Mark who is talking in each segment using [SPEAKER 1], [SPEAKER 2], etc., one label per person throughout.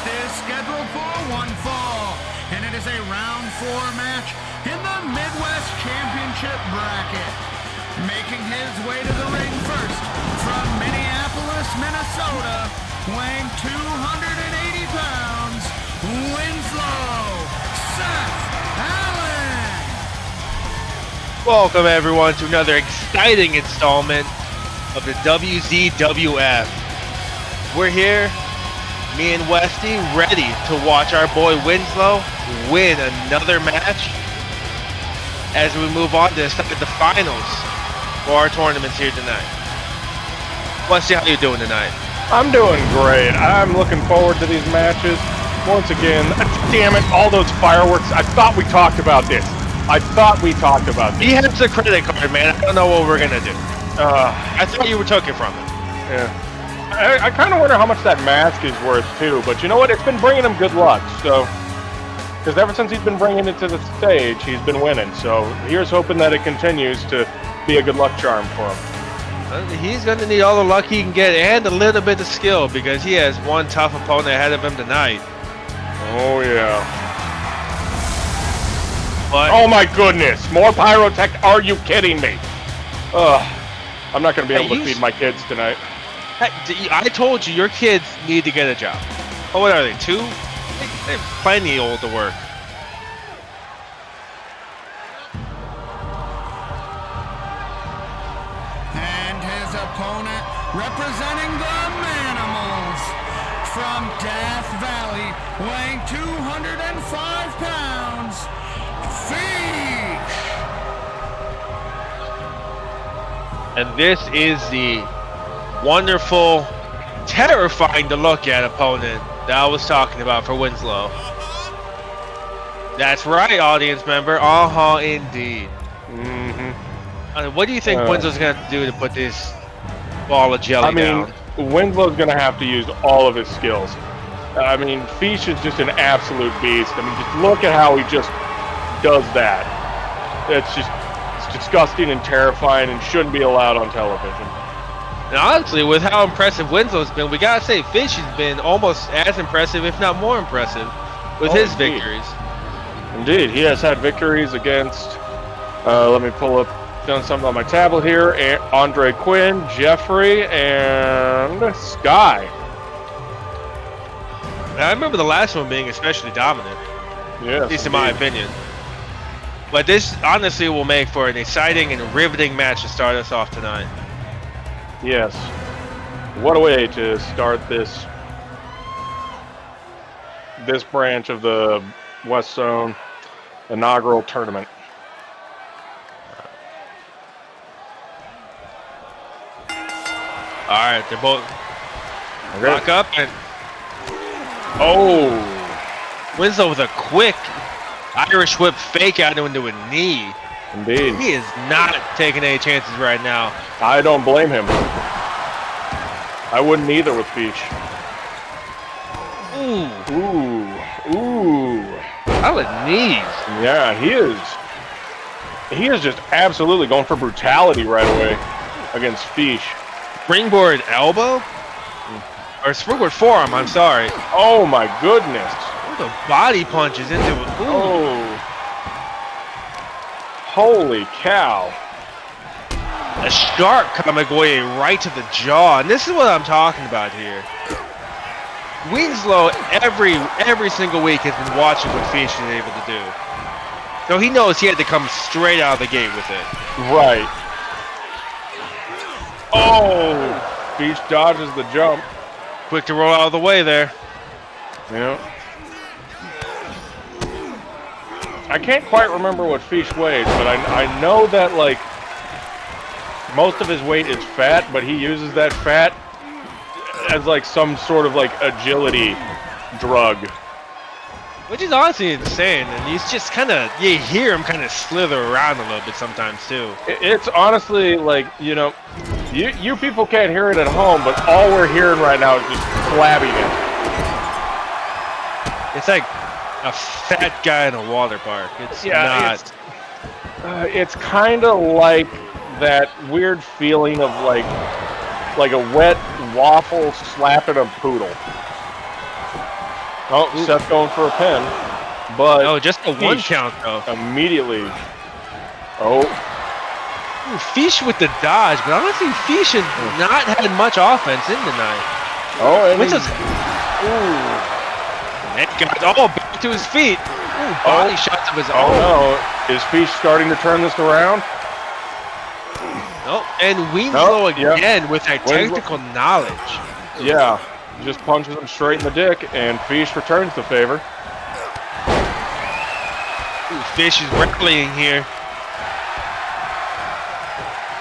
[SPEAKER 1] next is scheduled for one fall, and it is a round 4 match in the Midwest Championship bracket. Making his way to the ring first from Minneapolis, Minnesota, weighing 280 pounds, Winslow Seth Allen.
[SPEAKER 2] Welcome everyone to another exciting installment of the WZWF. We're here, me and Westy, ready to watch our boy Winslow win another match as we move on to start the finals for our tournaments here tonight. Westy, how you doing tonight?
[SPEAKER 3] I'm doing great. I'm looking forward to these matches. Once again, damn it, all those fireworks. I thought we talked about this.
[SPEAKER 2] He has the credit card, man. I don't know what we're going to do. I thought you took it from him.
[SPEAKER 3] Yeah. I kind of wonder how much that mask is worth, too. But you know what? It's been bringing him good luck. So, because ever since he's been bringing it to the stage, he's been winning. So here's hoping that it continues to be a good luck charm for him.
[SPEAKER 2] He's going to need all the luck he can get and a little bit of skill because he has one tough opponent ahead of him tonight.
[SPEAKER 3] Oh, yeah.
[SPEAKER 2] But
[SPEAKER 3] oh, my goodness. More pyrotech. Are you kidding me? I'm not going to be able to feed my kids tonight.
[SPEAKER 2] I told you, your kids need to get a job. Oh, what are they, 2? They're plenty old to work.
[SPEAKER 1] And his opponent, representing the Manimals, from Death Valley, weighing 205 pounds, Fish.
[SPEAKER 2] And this is the wonderful, terrifying to look at opponent that I was talking about for Winslow. That's right, audience member. Indeed. What do you think Winslow's going to have to do to put this ball of jelly down?
[SPEAKER 3] Winslow's going to have to use all of his skills. I mean, Fish is just an absolute beast. I mean, just look at how he just does that. It's disgusting and terrifying and shouldn't be allowed on television.
[SPEAKER 2] And honestly, with how impressive Winslow's been, we gotta say Fish has been almost as impressive, if not more impressive, with his victories.
[SPEAKER 3] Indeed, he has had victories against, let me pull up, done something on my tablet here, Andre Quinn, Jeffrey, and Sky.
[SPEAKER 2] And I remember the last one being especially dominant,
[SPEAKER 3] yes,
[SPEAKER 2] at least in my opinion. But this honestly will make for an exciting and riveting match to start us off tonight.
[SPEAKER 3] Yes. What a way to start this branch of the West Zone inaugural tournament.
[SPEAKER 2] All right, they're both lock up and Winslow with a quick Irish whip fake out into a knee.
[SPEAKER 3] Indeed.
[SPEAKER 2] He is not taking any chances right now.
[SPEAKER 3] I don't blame him. I wouldn't either with Fish. Ooh.
[SPEAKER 2] Out with knees.
[SPEAKER 3] Yeah, he is just absolutely going for brutality right away against Fish.
[SPEAKER 2] Springboard elbow? Or springboard forearm, I'm sorry.
[SPEAKER 3] Oh my goodness.
[SPEAKER 2] The body punches into it.
[SPEAKER 3] Oh. Holy cow.
[SPEAKER 2] A sharp coming away right to the jaw. And this is what I'm talking about here. Winslow every single week has been watching what Fish is able to do. So he knows he had to come straight out of the gate with it.
[SPEAKER 3] Right. Oh, Fish dodges the jump.
[SPEAKER 2] Quick to roll out of the way there.
[SPEAKER 3] Yeah. I can't quite remember what Fish weighs, but I know that, like, most of his weight is fat, but he uses that fat as, like, some sort of, like, agility drug.
[SPEAKER 2] Which is honestly insane, and he's just kind of, you hear him kind of slither around a little bit sometimes, too.
[SPEAKER 3] It's honestly, like, you know, you people can't hear it at home, but all we're hearing right now is just clapping it.
[SPEAKER 2] It's like a fat guy in a water park. It's not.
[SPEAKER 3] It's kind of like that weird feeling of like a wet waffle slapping a poodle. Oh,
[SPEAKER 2] Ooh.
[SPEAKER 3] Seth going for a pin, but
[SPEAKER 2] Oh, just a one
[SPEAKER 3] Fish
[SPEAKER 2] count though.
[SPEAKER 3] immediately. Oh,
[SPEAKER 2] Ooh, Fish with the dodge, but honestly, Fish has not had much offense in tonight.
[SPEAKER 3] oh, and
[SPEAKER 2] Winston's back to his feet. Ooh, body shots of his own.
[SPEAKER 3] Oh no, is Fish starting to turn this around?
[SPEAKER 2] Nope. And Winslow again with that
[SPEAKER 3] Winslow.
[SPEAKER 2] technical knowledge.
[SPEAKER 3] Yeah, just punches him straight in the dick, and Fish returns the favor.
[SPEAKER 2] Ooh, Fish is rallying here.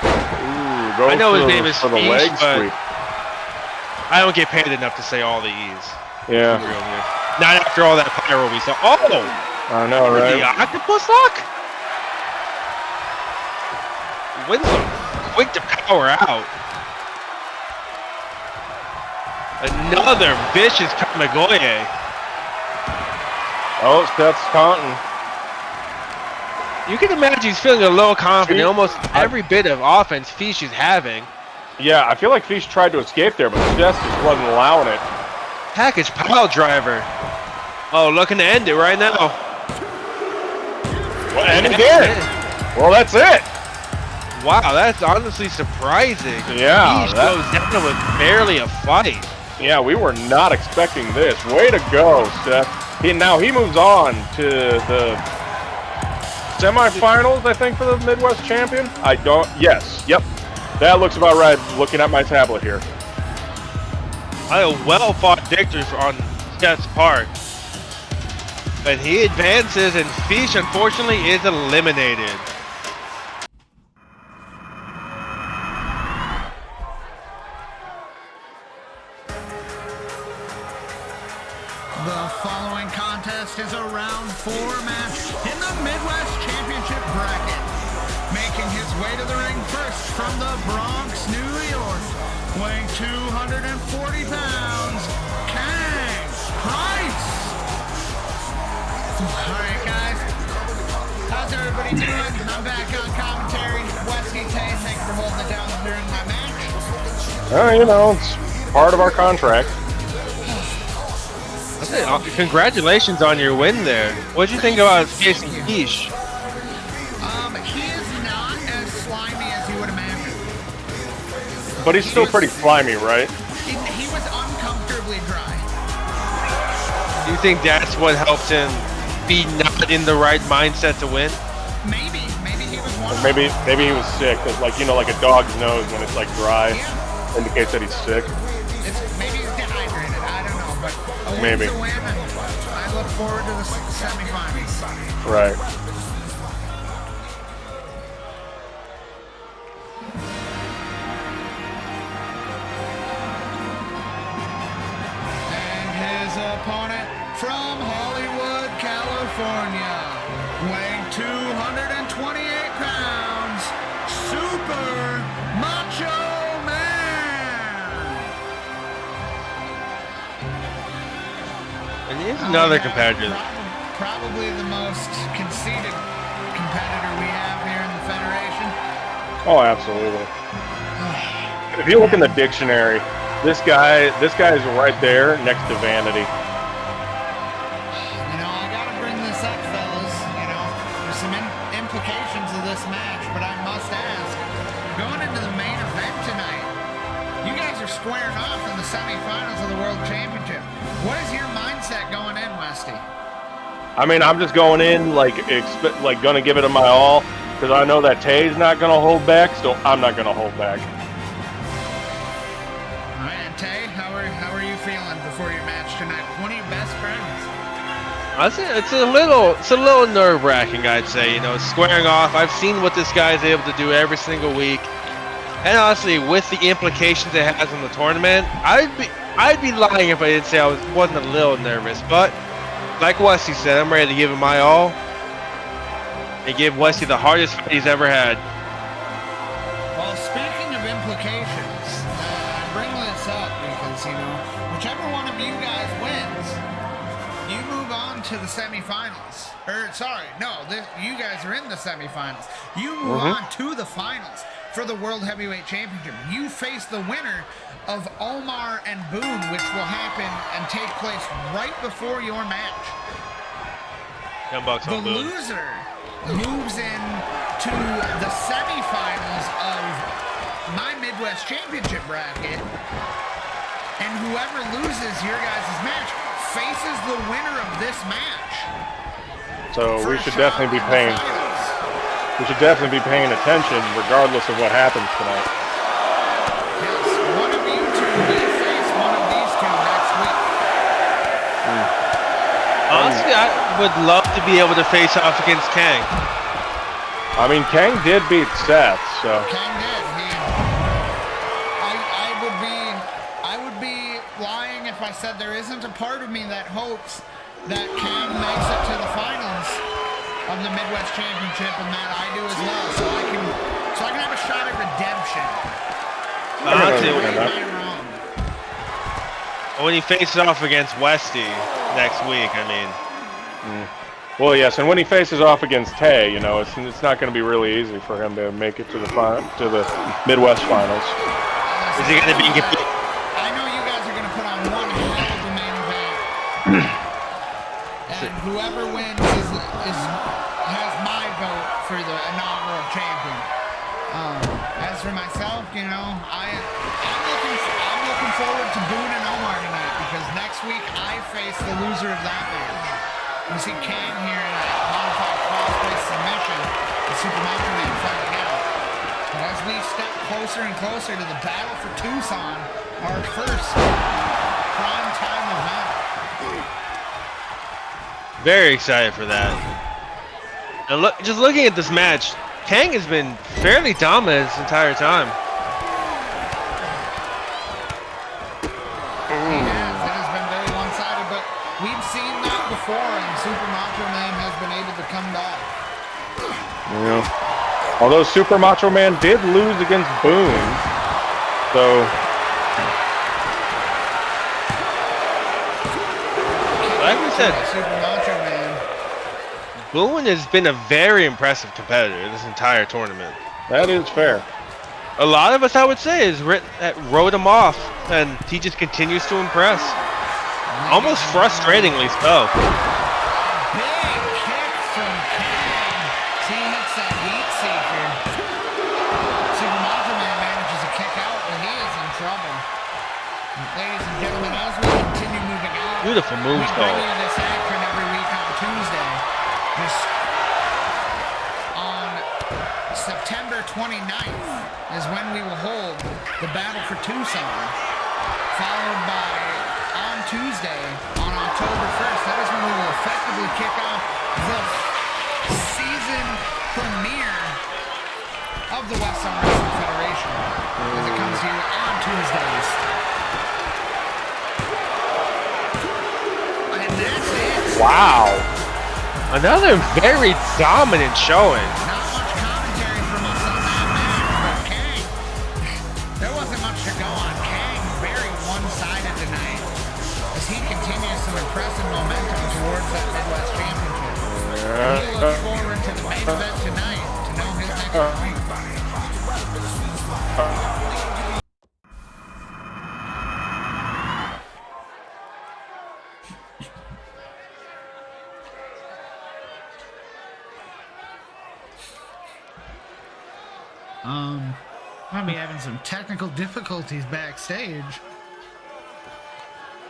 [SPEAKER 3] Ooh,
[SPEAKER 2] I know his name is
[SPEAKER 3] for the
[SPEAKER 2] Fish,
[SPEAKER 3] leg
[SPEAKER 2] but
[SPEAKER 3] sweep.
[SPEAKER 2] I don't get paid enough to say all the E's.
[SPEAKER 3] Yeah,
[SPEAKER 2] Not after all that pyro we saw. Oh!
[SPEAKER 3] I know,
[SPEAKER 2] The
[SPEAKER 3] right?
[SPEAKER 2] octopus lock? Winslow, quick to power out. Another vicious Kamigoye.
[SPEAKER 3] Oh, Seth's taunting.
[SPEAKER 2] You can imagine he's feeling a little confident.
[SPEAKER 3] Fish-
[SPEAKER 2] Almost every bit of offense Fish is having.
[SPEAKER 3] Yeah, I feel like Fish tried to escape there, but Seth just wasn't allowing it.
[SPEAKER 2] Package pile driver. Oh, looking to end it right now.
[SPEAKER 3] Well, and he did. Well, that's it.
[SPEAKER 2] Wow, that's honestly surprising.
[SPEAKER 3] Yeah,
[SPEAKER 2] Fish
[SPEAKER 3] that-
[SPEAKER 2] goes down with barely a fight.
[SPEAKER 3] Yeah, we were not expecting this. Way to go, Seth. Now he moves on to the semifinals, I think, for the Midwest champion. Yes, yep. That looks about right, looking at my tablet here.
[SPEAKER 2] A well-fought victory on Seth's part. But he advances, and Fish, unfortunately, is eliminated.
[SPEAKER 1] The following contest is a round 4 match in the Midwest Championship bracket. Making his way to the ring first from the Bronx, New York, weighing 240 pounds, Kang Price. Alright guys, how's everybody doing? I'm back on commentary. Westy Tay, thank you for holding it down during my match.
[SPEAKER 3] You know, it's part of our contract.
[SPEAKER 2] Congratulations on your win there. What did you think about facing Fish?
[SPEAKER 1] He is not as slimy as you would imagine.
[SPEAKER 3] But he's still pretty slimy, right?
[SPEAKER 1] He was uncomfortably dry.
[SPEAKER 2] Do you think that's what helped him be not in the right mindset to win?
[SPEAKER 1] Maybe he was one.
[SPEAKER 3] Or maybe he was sick. Like, you know, like a dog's nose when it's like dry, indicates that he's sick.
[SPEAKER 1] Maybe he's dehydrated. I don't know, but a win's
[SPEAKER 3] Maybe.
[SPEAKER 1] a win, and I look forward to the semifinals.
[SPEAKER 3] Right.
[SPEAKER 1] And his opponent from Hollywood, California, weighing 228 pounds, Super Macho Man.
[SPEAKER 2] And he's another competitor.
[SPEAKER 1] Probably the most conceited competitor we have here in the Federation.
[SPEAKER 3] Oh, absolutely. If you look in the dictionary, this guy is right there next to vanity.
[SPEAKER 1] You know, I gotta bring this up, fellas. You know, there's some implications of this match, but I must ask, going into the main event tonight, you guys are squaring off in the semifinals of the World Championship. What is your mindset going in, Westy?
[SPEAKER 3] I mean, I'm just going in like gonna give it my all because I know that Tay's not gonna hold back, so I'm not gonna hold back.
[SPEAKER 1] All right, and Tay, how are you feeling before your match tonight? One of your best friends.
[SPEAKER 2] I'd say it's a little nerve-wracking, I'd say. You know, squaring off. I've seen what this guy's able to do every single week, and honestly, with the implications it has on the tournament, I'd be lying if I didn't say I wasn't a little nervous. But like Westy said, I'm ready to give it my all and give Westy the hardest fight he's ever had.
[SPEAKER 1] Well, speaking of implications, I bring this up because, you know, whichever one of you guys wins, you move on to the semifinals. You guys are in the semifinals. You move on to the finals. for the World Heavyweight Championship. You face the winner of Omar and Boone, which will happen and take place right before your match.
[SPEAKER 2] $10 on
[SPEAKER 1] The
[SPEAKER 2] Boone.
[SPEAKER 1] loser moves in to the semifinals of my Midwest Championship bracket, and whoever loses your guys' match faces the winner of this match.
[SPEAKER 3] So
[SPEAKER 1] for
[SPEAKER 3] we
[SPEAKER 1] a
[SPEAKER 3] should
[SPEAKER 1] shot
[SPEAKER 3] definitely be
[SPEAKER 1] in the
[SPEAKER 3] paying.
[SPEAKER 1] finals.
[SPEAKER 3] We should definitely be paying attention, regardless of what happens tonight.
[SPEAKER 1] Yes, one of you two will face one of these two next week.
[SPEAKER 2] Honestly, I would love to be able to face off against Kang.
[SPEAKER 3] I mean, Kang did beat Seth, so
[SPEAKER 1] Kang did. I would be lying if I said there isn't a part of me that hopes that Kang makes it to the finals of the Midwest Championship, and that I do as well, so I can have a shot at redemption. Right my wrong.
[SPEAKER 2] When he faces off against Westy next week, I mean.
[SPEAKER 3] well, yes, and when he faces off against Tay, you know, it's not going to be really easy for him to make it to the Midwest finals.
[SPEAKER 2] Is he going to be?
[SPEAKER 1] I know you guys are going to put on one hell of a main event, and whoever wins has my vote for the inaugural champion. As for myself, you know, I'm looking forward to Boone and Omar tonight, because next week I face the loser of that match. You see Kang here in a modified cross-face submission, the Super Macho Man fighting out. But as we step closer and closer to the battle for Tucson, our first prime time event.
[SPEAKER 2] Very excited for that. And just looking at this match, Kang has been fairly dominant this entire time.
[SPEAKER 1] It has been very one-sided, but we've seen that before, and Super Macho Man has been able to come back.
[SPEAKER 3] Yeah. Although Super Macho Man did lose against Boone, so
[SPEAKER 2] Like we said,
[SPEAKER 1] Super Macho Man.
[SPEAKER 2] Boone has been a very impressive competitor this entire tournament.
[SPEAKER 3] that is fair.
[SPEAKER 2] A lot of us, I would say, wrote him off, and he just continues to impress. Almost frustratingly so.
[SPEAKER 1] Big kick from Kang. See, he hits that heat seeker. Super Macho Man manages to kick out, but he is in trouble. Ladies and gentlemen, as we continue moving on,
[SPEAKER 2] Beautiful
[SPEAKER 1] we
[SPEAKER 2] moonsault.
[SPEAKER 1] bring you this action every week on Tuesday. This on September 29th is when we will hold the Battle for Tucson, followed by on Tuesday on October 1st. That is when we will effectively kick off the season premiere of the West Side Wrestling Federation as it comes to you on Tuesdays. And that's it.
[SPEAKER 3] Wow.
[SPEAKER 2] Another very dominant showing.
[SPEAKER 1] Not much commentary from us on that match, but Kang, there wasn't much to go on. Kang, very one-sided tonight as he continues some impressive momentum towards that Midwest Championship. We look forward to the main event tonight to know his next fight. Might be having some technical difficulties backstage.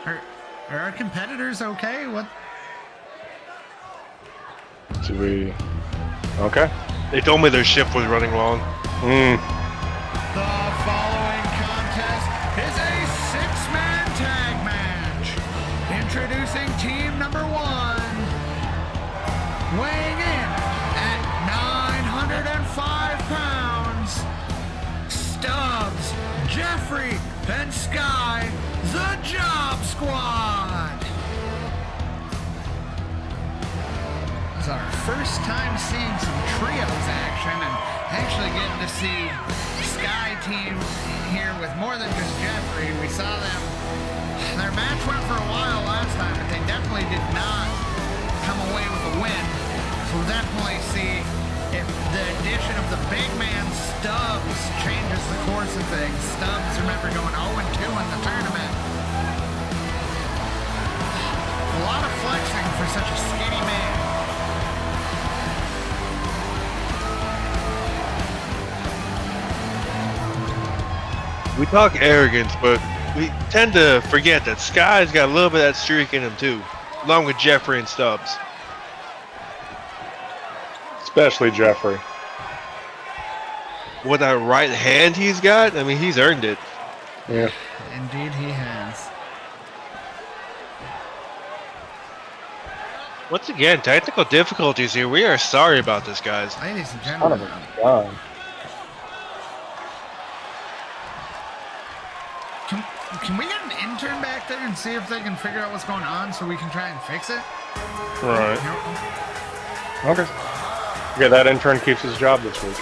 [SPEAKER 1] Are our competitors okay? What?
[SPEAKER 3] Should we? Okay.
[SPEAKER 2] They told me their shift was running long.
[SPEAKER 1] The following contest is a six-man tag match. Introducing team number one, weighing in at 905 pounds, Stubbs, Jeffrey, and Sky, the Job Squad. It's our first time seeing some trios action and actually getting to see Sky team here with more than just Jeffrey. We saw them, their match went for a while last time, but they definitely did not come away with a win. So we'll definitely see if the addition of the big man Stubbs changes the course of things. Stubbs, remember, going 0-2 in the tournament. A lot of flexing for such a skinny man.
[SPEAKER 2] We talk arrogance, but we tend to forget that Sky's got a little bit of that streak in him too, along with Jeffrey and Stubbs.
[SPEAKER 3] Especially Jeffrey.
[SPEAKER 2] With that right hand he's got, I mean, he's earned it.
[SPEAKER 3] Yeah.
[SPEAKER 1] Indeed he has.
[SPEAKER 2] Once again, technical difficulties here. We are sorry about this, guys.
[SPEAKER 1] Ladies and
[SPEAKER 3] Son
[SPEAKER 1] gentlemen.
[SPEAKER 3] of a gun.
[SPEAKER 1] Can we get an intern back there and see if they can figure out what's going on so we can try and fix it?
[SPEAKER 3] Right.
[SPEAKER 1] Nope.
[SPEAKER 3] Okay. Yeah, that intern keeps his job this week.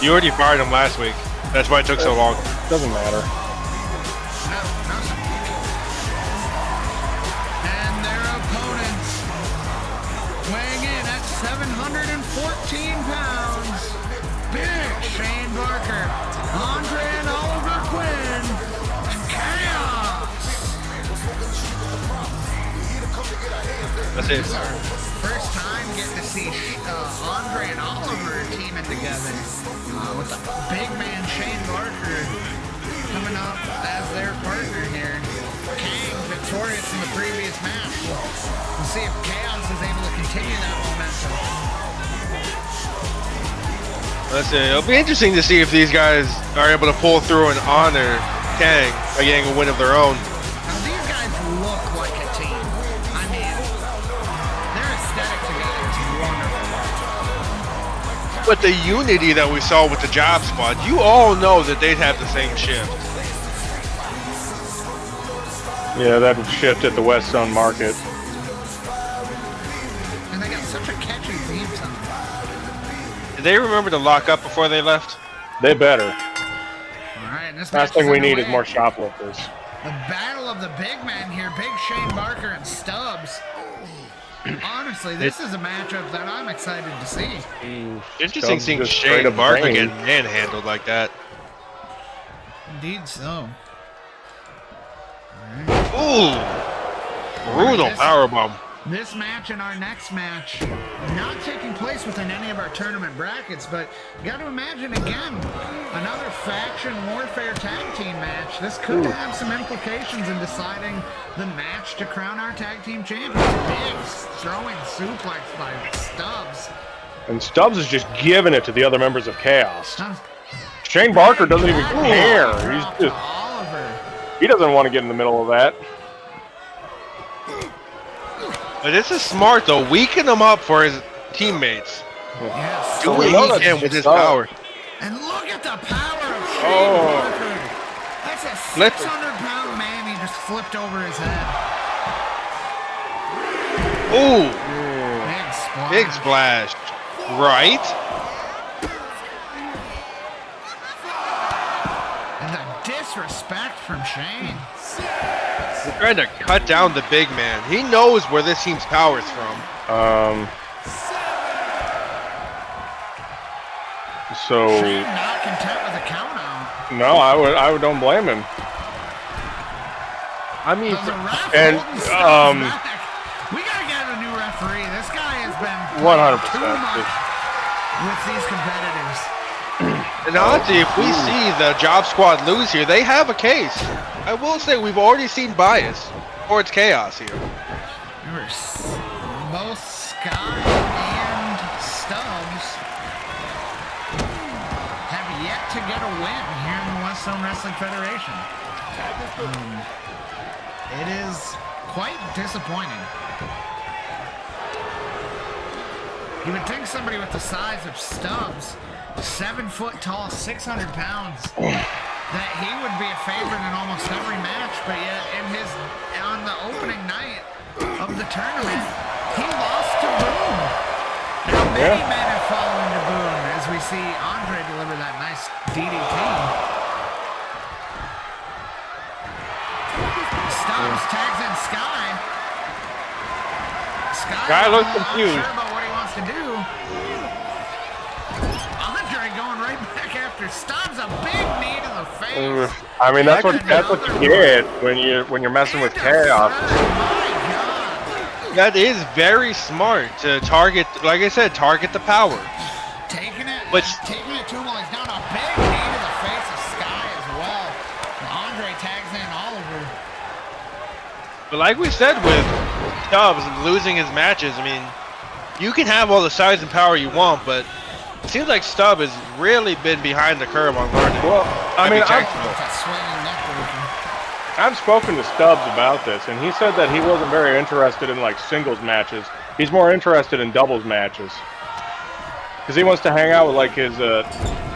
[SPEAKER 2] You already fired him last week. That's why it took so long.
[SPEAKER 3] Doesn't matter.
[SPEAKER 1] No. And their opponents weighing in at 714 pounds. Big Shane Barker, Andre and Oliver Quinn, Chaos.
[SPEAKER 2] That's it.
[SPEAKER 1] This is our first time getting to see Andre and Oliver teaming together with the big man Shane Barker coming up as their partner here. Kang victorious in the previous match. We'll see if Chaos is able to continue that momentum.
[SPEAKER 2] Let's see. It'll be interesting to see if these guys are able to pull through and honor Kang by getting a win of their own.
[SPEAKER 1] Now these guys look like a team. I mean, their aesthetic together is wonderful.
[SPEAKER 2] But the unity that we saw with the job squad, you all know that they'd have the same shift.
[SPEAKER 3] Yeah, that would shift at the West Zone market.
[SPEAKER 1] And they got such a catchy theme song.
[SPEAKER 2] Did they remember to lock up before they left?
[SPEAKER 3] They better.
[SPEAKER 1] All right, and this
[SPEAKER 3] Last
[SPEAKER 1] match
[SPEAKER 3] thing we need
[SPEAKER 1] underway.
[SPEAKER 3] is more shoplifters.
[SPEAKER 1] The battle of the big men here, Big Shane Barker and Stubbs. Honestly, this is a matchup that I'm excited to see.
[SPEAKER 2] Interesting
[SPEAKER 3] Stubbs
[SPEAKER 2] seeing
[SPEAKER 3] just straight
[SPEAKER 2] Shane
[SPEAKER 3] up
[SPEAKER 2] Barker
[SPEAKER 3] brain.
[SPEAKER 2] get manhandled like that.
[SPEAKER 1] Indeed so.
[SPEAKER 2] Ooh! Brutal powerbomb.
[SPEAKER 1] This match and our next match not taking place within any of our tournament brackets, but you got to imagine again another faction warfare tag team match. This could have some implications in deciding the match to crown our tag team champions. Big throwing suplex by Stubbs.
[SPEAKER 3] And Stubbs is just giving it to the other members of Chaos.
[SPEAKER 1] Stubbs.
[SPEAKER 3] Shane Barker doesn't even care.
[SPEAKER 1] Drop
[SPEAKER 3] He's
[SPEAKER 1] to Oliver.
[SPEAKER 3] he doesn't want to get in the middle of that.
[SPEAKER 2] But this is smart though. Weaken him up for his teammates.
[SPEAKER 1] Yes.
[SPEAKER 2] Do
[SPEAKER 3] we
[SPEAKER 2] what
[SPEAKER 3] know
[SPEAKER 2] he
[SPEAKER 3] that's
[SPEAKER 2] can with his
[SPEAKER 3] Stubbs.
[SPEAKER 2] power.
[SPEAKER 1] And look at the power of Shane Barker. That's a
[SPEAKER 2] Flip.
[SPEAKER 1] 600-pound man he just flipped over his head.
[SPEAKER 2] Ooh!
[SPEAKER 1] Big splash.
[SPEAKER 2] Big splash. Right?
[SPEAKER 1] And the disrespect from Shane.
[SPEAKER 2] We're trying to cut down the big man. He knows where this team's power is from.
[SPEAKER 3] So
[SPEAKER 1] Shane not content with a count out.
[SPEAKER 3] no, I don't blame him.
[SPEAKER 2] I mean,
[SPEAKER 1] Does a ref
[SPEAKER 3] and,
[SPEAKER 1] holding Stubbs back? We gotta get a new referee. This guy has been playing
[SPEAKER 3] 100%.
[SPEAKER 1] too much with these competitors.
[SPEAKER 2] and honestly, if we see the job squad lose here, they have a case. I will say we've already seen bias towards Chaos here.
[SPEAKER 1] Remember, both Sky and Stubbs have yet to get a win here in the West Zone Wrestling Federation. It is quite disappointing. You would think somebody with the size of Stubbs, 7 foot tall, 600 pounds, that he would be a favorite in almost every match, but yet on the opening night of the tournament, he lost to Boone. Now many men are following to Boone as we see Andre deliver that nice DDT. Stubbs tags in Sky.
[SPEAKER 2] Sky looks
[SPEAKER 1] not
[SPEAKER 2] confused.
[SPEAKER 1] sure about what he wants to do. Stubbs a big knee to the face.
[SPEAKER 3] I mean, that's what you get when you're messing with chaos.
[SPEAKER 2] That is very smart to target, like I said, target the power.
[SPEAKER 1] Taking it to him while he's down. A big knee to the face of Sky as well. And Andre tags in Oliver.
[SPEAKER 2] But like we said with Stubbs losing his matches, I mean, you can have all the size and power you want, but it seems like Stubb has really been behind the curve on learning.
[SPEAKER 3] Well, I mean, I've spoken to Stubbs about this, and he said that he wasn't very interested in like singles matches. He's more interested in doubles matches because he wants to hang out with like his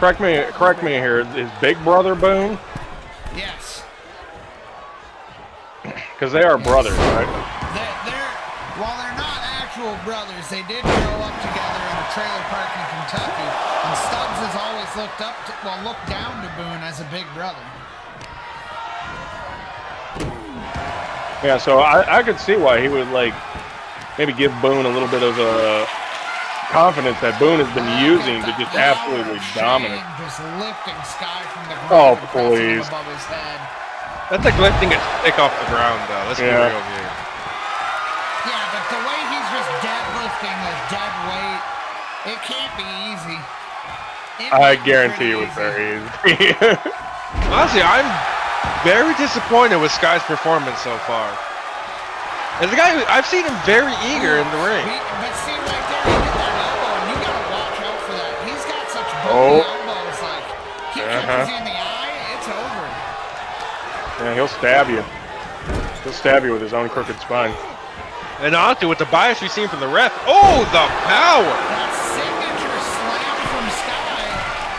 [SPEAKER 3] correct me here, his big brother Boone.
[SPEAKER 1] Yes.
[SPEAKER 3] Because they are brothers, right?
[SPEAKER 1] While they're not actual brothers, they did grow up together in a trailer park in Kentucky, and Stubbs has always looked down to Boone as a big brother.
[SPEAKER 3] Yeah, so I could see why he would like maybe give Boone a little bit of confidence that Boone has been using to just absolutely dominate.
[SPEAKER 1] Just lifting Sky from the ground.
[SPEAKER 3] Oh, please.
[SPEAKER 1] Above his head.
[SPEAKER 2] That's like lifting a stick off the ground, though. Let's be real here.
[SPEAKER 1] Yeah, but the way he's just deadlifting a dead weight, it can't be easy.
[SPEAKER 3] I guarantee you it's very easy.
[SPEAKER 2] Honestly, I'm very disappointed with Sky's performance so far. As a guy, I've seen him very eager in the ring.
[SPEAKER 1] But see right there, he did that elbow, and you gotta watch out for that. He's got such bony elbows, like, he catches you in the eye, it's over.
[SPEAKER 3] Yeah, he'll stab you. He'll stab you with his own crooked spine.
[SPEAKER 2] And honestly, with the bias we've seen from the ref, oh, the power!
[SPEAKER 1] That signature slam from Sky,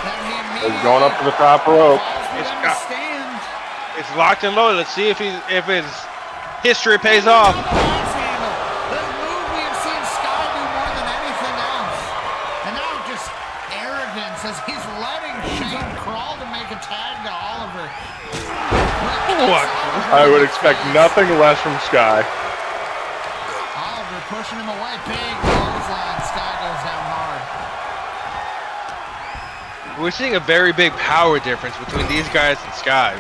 [SPEAKER 1] that he immediately
[SPEAKER 3] He's going up to the top rope.
[SPEAKER 2] It's locked and loaded. Let's see if his history pays off.
[SPEAKER 1] The move we have seen Sky do more than anything else. And now just arrogance as he's letting Shane crawl to make a tag to Oliver.
[SPEAKER 2] What?
[SPEAKER 3] I would expect nothing less from Sky.
[SPEAKER 1] Oliver pushing him away. Big clothesline. Sky goes down hard.
[SPEAKER 2] We're seeing a very big power difference between these guys and Sky.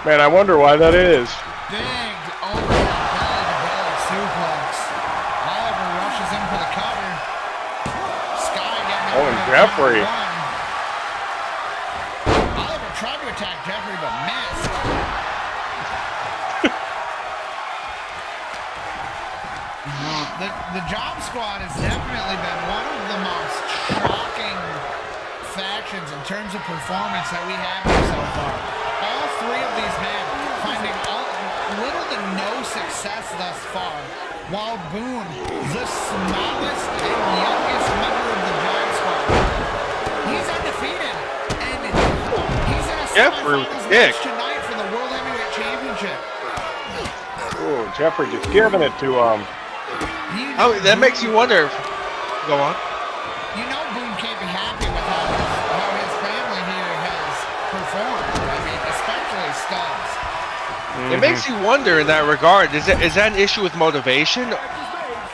[SPEAKER 3] Man, I wonder why that is.
[SPEAKER 1] Big overhead belly-to-belly suplex. Oliver rushes in for the cover. Sky getting
[SPEAKER 3] Oh, and Jeffrey.
[SPEAKER 1] Oliver tried to attack Jeffrey, but missed. The Job Squad has definitely been one of the most shocking factions in terms of performance that we have here so far. All three of these men finding little to no success thus far, while Boone, the smallest and youngest member of the Job Squad, he's undefeated, and he's in a semifinals match tonight for the World Heavyweight Championship.
[SPEAKER 3] Oh, Jeffrey just giving it to him.
[SPEAKER 2] Oh, that makes you wonder. Go on.
[SPEAKER 1] You know Boone can't be happy with how his family here has performed. I mean, especially Stubbs.
[SPEAKER 2] It makes you wonder in that regard. Is that an issue with motivation?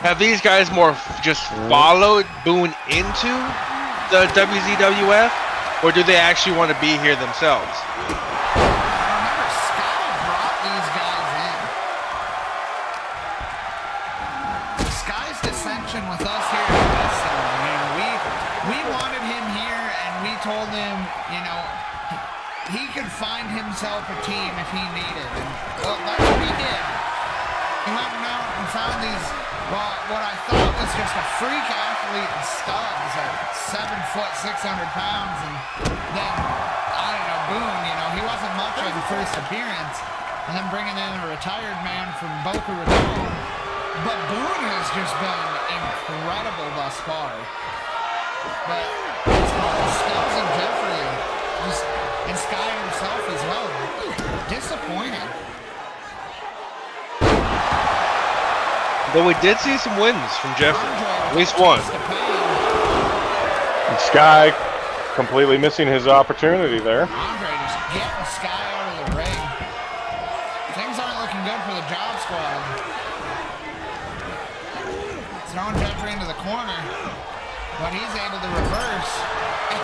[SPEAKER 2] Have these guys more just followed Boone into the WZWF, or do they actually want to be here themselves?
[SPEAKER 1] Remember, Sky brought these guys in. Sky's dissension with us here at Wrestling, we wanted him here, and we told him, you know, he could find himself a team if he needed. And, well, that's what he did. He went out and found these, well, what I thought was just a freak athlete in Stubbs at 7 foot, 600 pounds. And then, I don't know, Boone, you know, he wasn't much on the first appearance. And then bringing in a retired man from Boca Raton. But Boone has just been incredible thus far. But Stubbs and Jeffrey, and Sky himself as well, disappointing.
[SPEAKER 2] But we did see some wins from Jeffrey, at least one.
[SPEAKER 3] And Sky completely missing his opportunity there.
[SPEAKER 1] Andre just getting Sky out of the ring. Things aren't looking good for the Job Squad. Throwing Jeffrey into the corner. but he's able to reverse and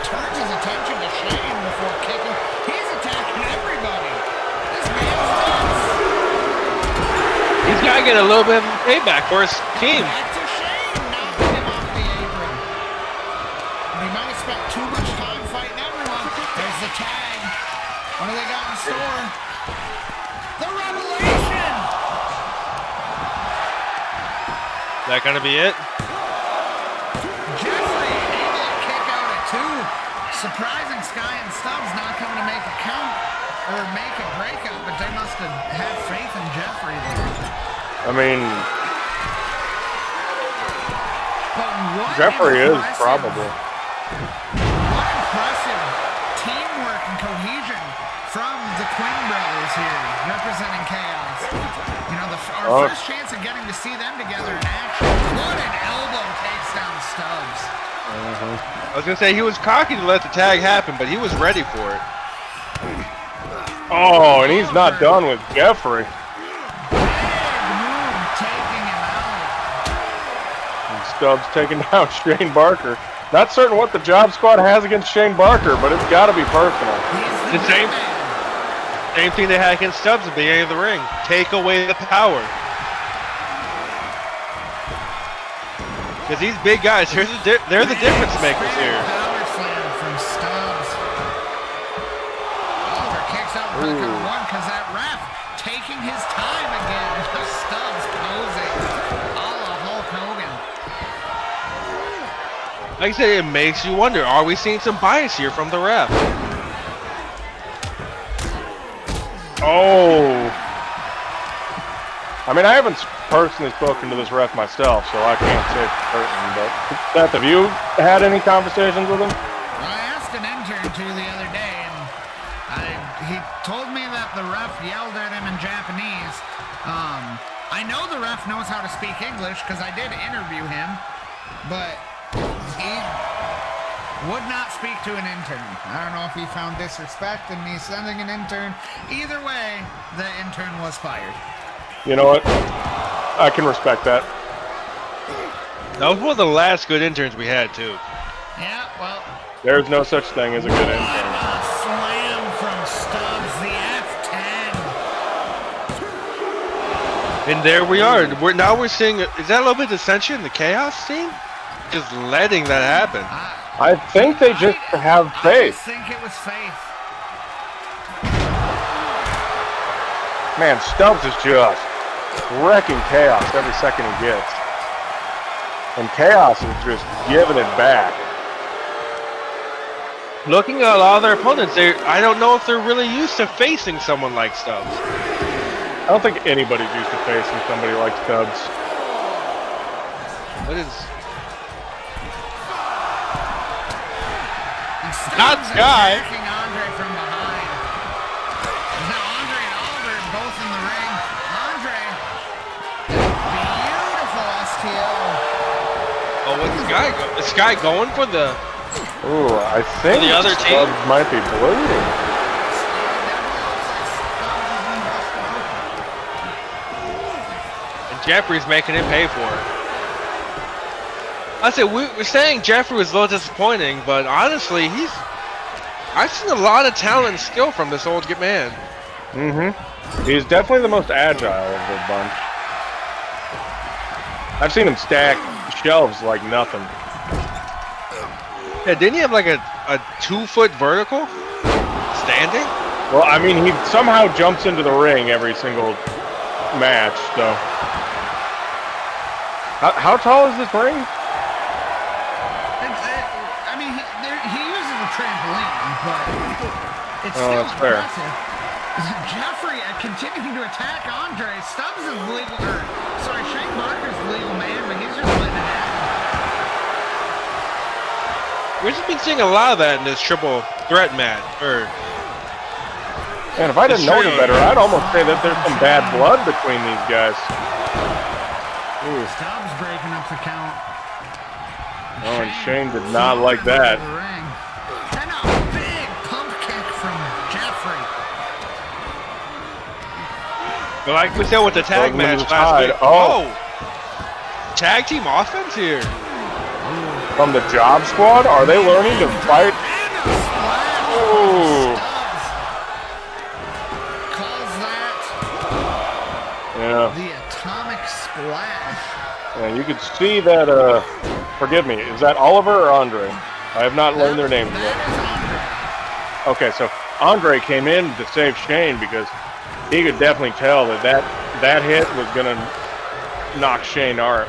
[SPEAKER 1] turns his attention to Shane before kicking. He's attacking everybody. This man's nuts.
[SPEAKER 2] He's got to get a little bit of payback for his team.
[SPEAKER 1] Back to Shane, knocking him off the apron. He might have spent too much time fighting everyone. There's the tag. What do they got in store? The Revelation!
[SPEAKER 2] That gonna be it?
[SPEAKER 1] Jeffrey able to kick out at 2. Surprising Sky and Stubbs not coming to make a count or make a breakup, but they must have had faith in Jeffrey there.
[SPEAKER 3] I mean,
[SPEAKER 1] But what
[SPEAKER 3] Jeffrey is
[SPEAKER 1] impressive-
[SPEAKER 3] probable.
[SPEAKER 1] What impressive teamwork and cohesion from the Quinn brothers here, representing Chaos. You know, our first chance of getting to see them together in action. What an elbow takes down Stubbs.
[SPEAKER 2] I was gonna say he was cocky to let the tag happen, but he was ready for it.
[SPEAKER 3] Oh, and he's not done with Jeffrey.
[SPEAKER 1] Big move taking him out.
[SPEAKER 3] And Stubbs taking down Shane Barker. Not certain what the Job Squad has against Shane Barker, but it's got to be personal.
[SPEAKER 1] He's
[SPEAKER 2] The same-
[SPEAKER 1] man.
[SPEAKER 2] Same thing they had against Stubbs at the beginning of the ring. Take away the power. Because these big guys, they're the difference makers here.
[SPEAKER 1] Power slam from Stubbs. Oliver kicks out for the count of 1 because that ref taking his time again. Stubbs posing a la Hulk Hogan.
[SPEAKER 2] Like I said, it makes you wonder, are we seeing some bias here from the ref?
[SPEAKER 3] Oh. I mean, I haven't personally spoken to this ref myself, so I can't say for certain, but Seth, have you had any conversations with him?
[SPEAKER 1] I asked an intern the other day, and he told me that the ref yelled at him in Japanese. I know the ref knows how to speak English because I did interview him, but he would not speak to an intern. I don't know if he found disrespect in me sending an intern. Either way, the intern was fired.
[SPEAKER 3] You know what? I can respect that.
[SPEAKER 2] That was one of the last good interns we had, too.
[SPEAKER 1] Yeah, well,
[SPEAKER 3] There's no such thing as a good
[SPEAKER 1] what
[SPEAKER 3] intern.
[SPEAKER 1] a slam from Stubbs, the F10.
[SPEAKER 2] And there we are. Now we're seeing, is that a little bit of dissension in the Chaos scene? Just letting that happen.
[SPEAKER 3] I think they just have
[SPEAKER 1] I
[SPEAKER 3] faith.
[SPEAKER 1] just think it was faith.
[SPEAKER 3] Man, Stubbs is just wrecking Chaos every second he gets. And Chaos is just giving it back.
[SPEAKER 2] Looking at a lot of their opponents, I don't know if they're really used to facing someone like Stubbs.
[SPEAKER 3] I don't think anybody's used to facing somebody like Stubbs.
[SPEAKER 2] What is...
[SPEAKER 1] And Stubbs
[SPEAKER 2] Not Sky.
[SPEAKER 1] attacking Andre from behind. Now Andre and Oliver both in the ring. Andre, beautiful STO.
[SPEAKER 2] Oh, what's Sky going? Is Sky going for the...
[SPEAKER 3] Ooh, I think
[SPEAKER 2] the other team?
[SPEAKER 3] Stubbs might be bleeding.
[SPEAKER 2] And Jeffrey's making him pay for it. I said, we're saying Jeffrey was a little disappointing, but honestly, I've seen a lot of talent and skill from this old man.
[SPEAKER 3] Mm-hmm. He's definitely the most agile of the bunch. I've seen him stack shelves like nothing.
[SPEAKER 2] Yeah, didn't he have like a 2-foot vertical? Standing?
[SPEAKER 3] Well, I mean, he somehow jumps into the ring every single match, so. How tall is this ring?
[SPEAKER 1] I mean, he uses a trampoline, but it's still
[SPEAKER 3] that's fair.
[SPEAKER 1] impressive. Jeffrey continuing to attack Andre. Stubbs is legal, Shane Barker's the legal man, but he's just letting it happen.
[SPEAKER 2] We've just been seeing a lot of that in this triple threat match.
[SPEAKER 3] Man, if I didn't know any better, I'd almost say that there's some bad blood between these guys. Ooh.
[SPEAKER 1] Stubbs breaking up the count.
[SPEAKER 3] Oh, and Shane did not like that.
[SPEAKER 1] And a big pump kick from Jeffrey.
[SPEAKER 2] But like we said with the tag
[SPEAKER 3] Throws him into
[SPEAKER 2] match
[SPEAKER 3] the
[SPEAKER 2] last
[SPEAKER 3] tide.
[SPEAKER 2] week.
[SPEAKER 3] Oh.
[SPEAKER 2] Tag team offense here.
[SPEAKER 3] From the Job Squad? Are they learning to fight? Ooh.
[SPEAKER 1] Calls that the atomic splash.
[SPEAKER 3] Yeah, you could see that, forgive me, is that Oliver or Andre? I have not learned their names yet. Okay, so Andre came in to save Shane because he could definitely tell that hit was going to knock Shane out.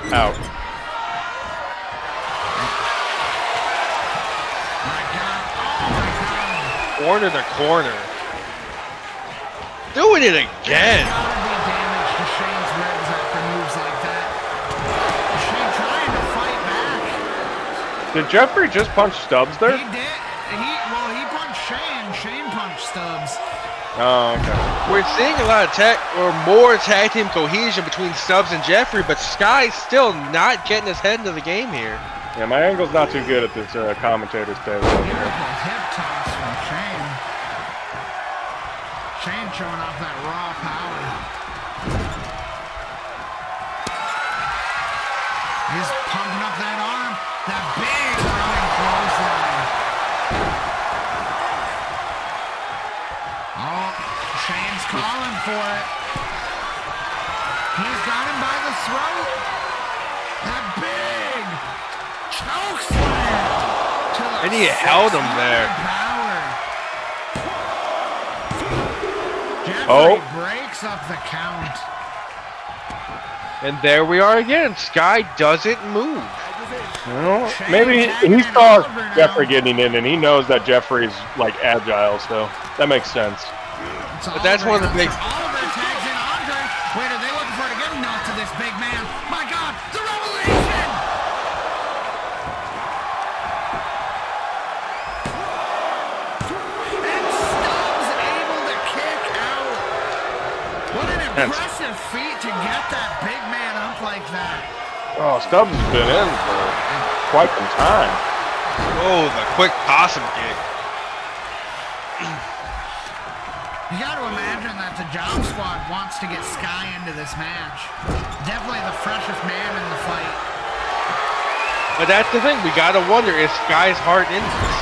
[SPEAKER 2] Corner to corner. Doing it again.
[SPEAKER 3] Did Jeffrey just punch Stubbs there?
[SPEAKER 1] He did. He punched Shane. Shane punched Stubbs.
[SPEAKER 3] Oh, okay.
[SPEAKER 2] We're seeing a lot of more tag team cohesion between Stubbs and Jeffrey, but Sky's still not getting his head into the game here.
[SPEAKER 3] Yeah, my angle's not too good at this commentator's table.
[SPEAKER 1] Beautiful hip toss from Shane. Shane showing off that raw power. He's pumping up that arm. That big running clothesline. Oh, Shane's calling for it. He's got him by the throat. That big choke slam.
[SPEAKER 2] And he held him there.
[SPEAKER 1] Jeffrey breaks up the count.
[SPEAKER 2] And there we are again. Sky doesn't move.
[SPEAKER 3] Well, maybe he saw Jeffrey getting in, and he knows that Jeffrey's like agile, so that makes sense.
[SPEAKER 2] But that's one of the big.
[SPEAKER 1] Oliver tags in Andre. Wait, are they looking for to get a nut to this big man? My God, the revelation! And Stubbs able to kick out. What an impressive feat to get that big man up like that.
[SPEAKER 3] Oh, Stubbs has been in for quite some time.
[SPEAKER 2] Oh, the quick possum kick.
[SPEAKER 1] You got to imagine that the Job Squad wants to get Sky into this match. Definitely the freshest man in the fight.
[SPEAKER 2] But that's the thing. We got to wonder, is Sky's heart in this?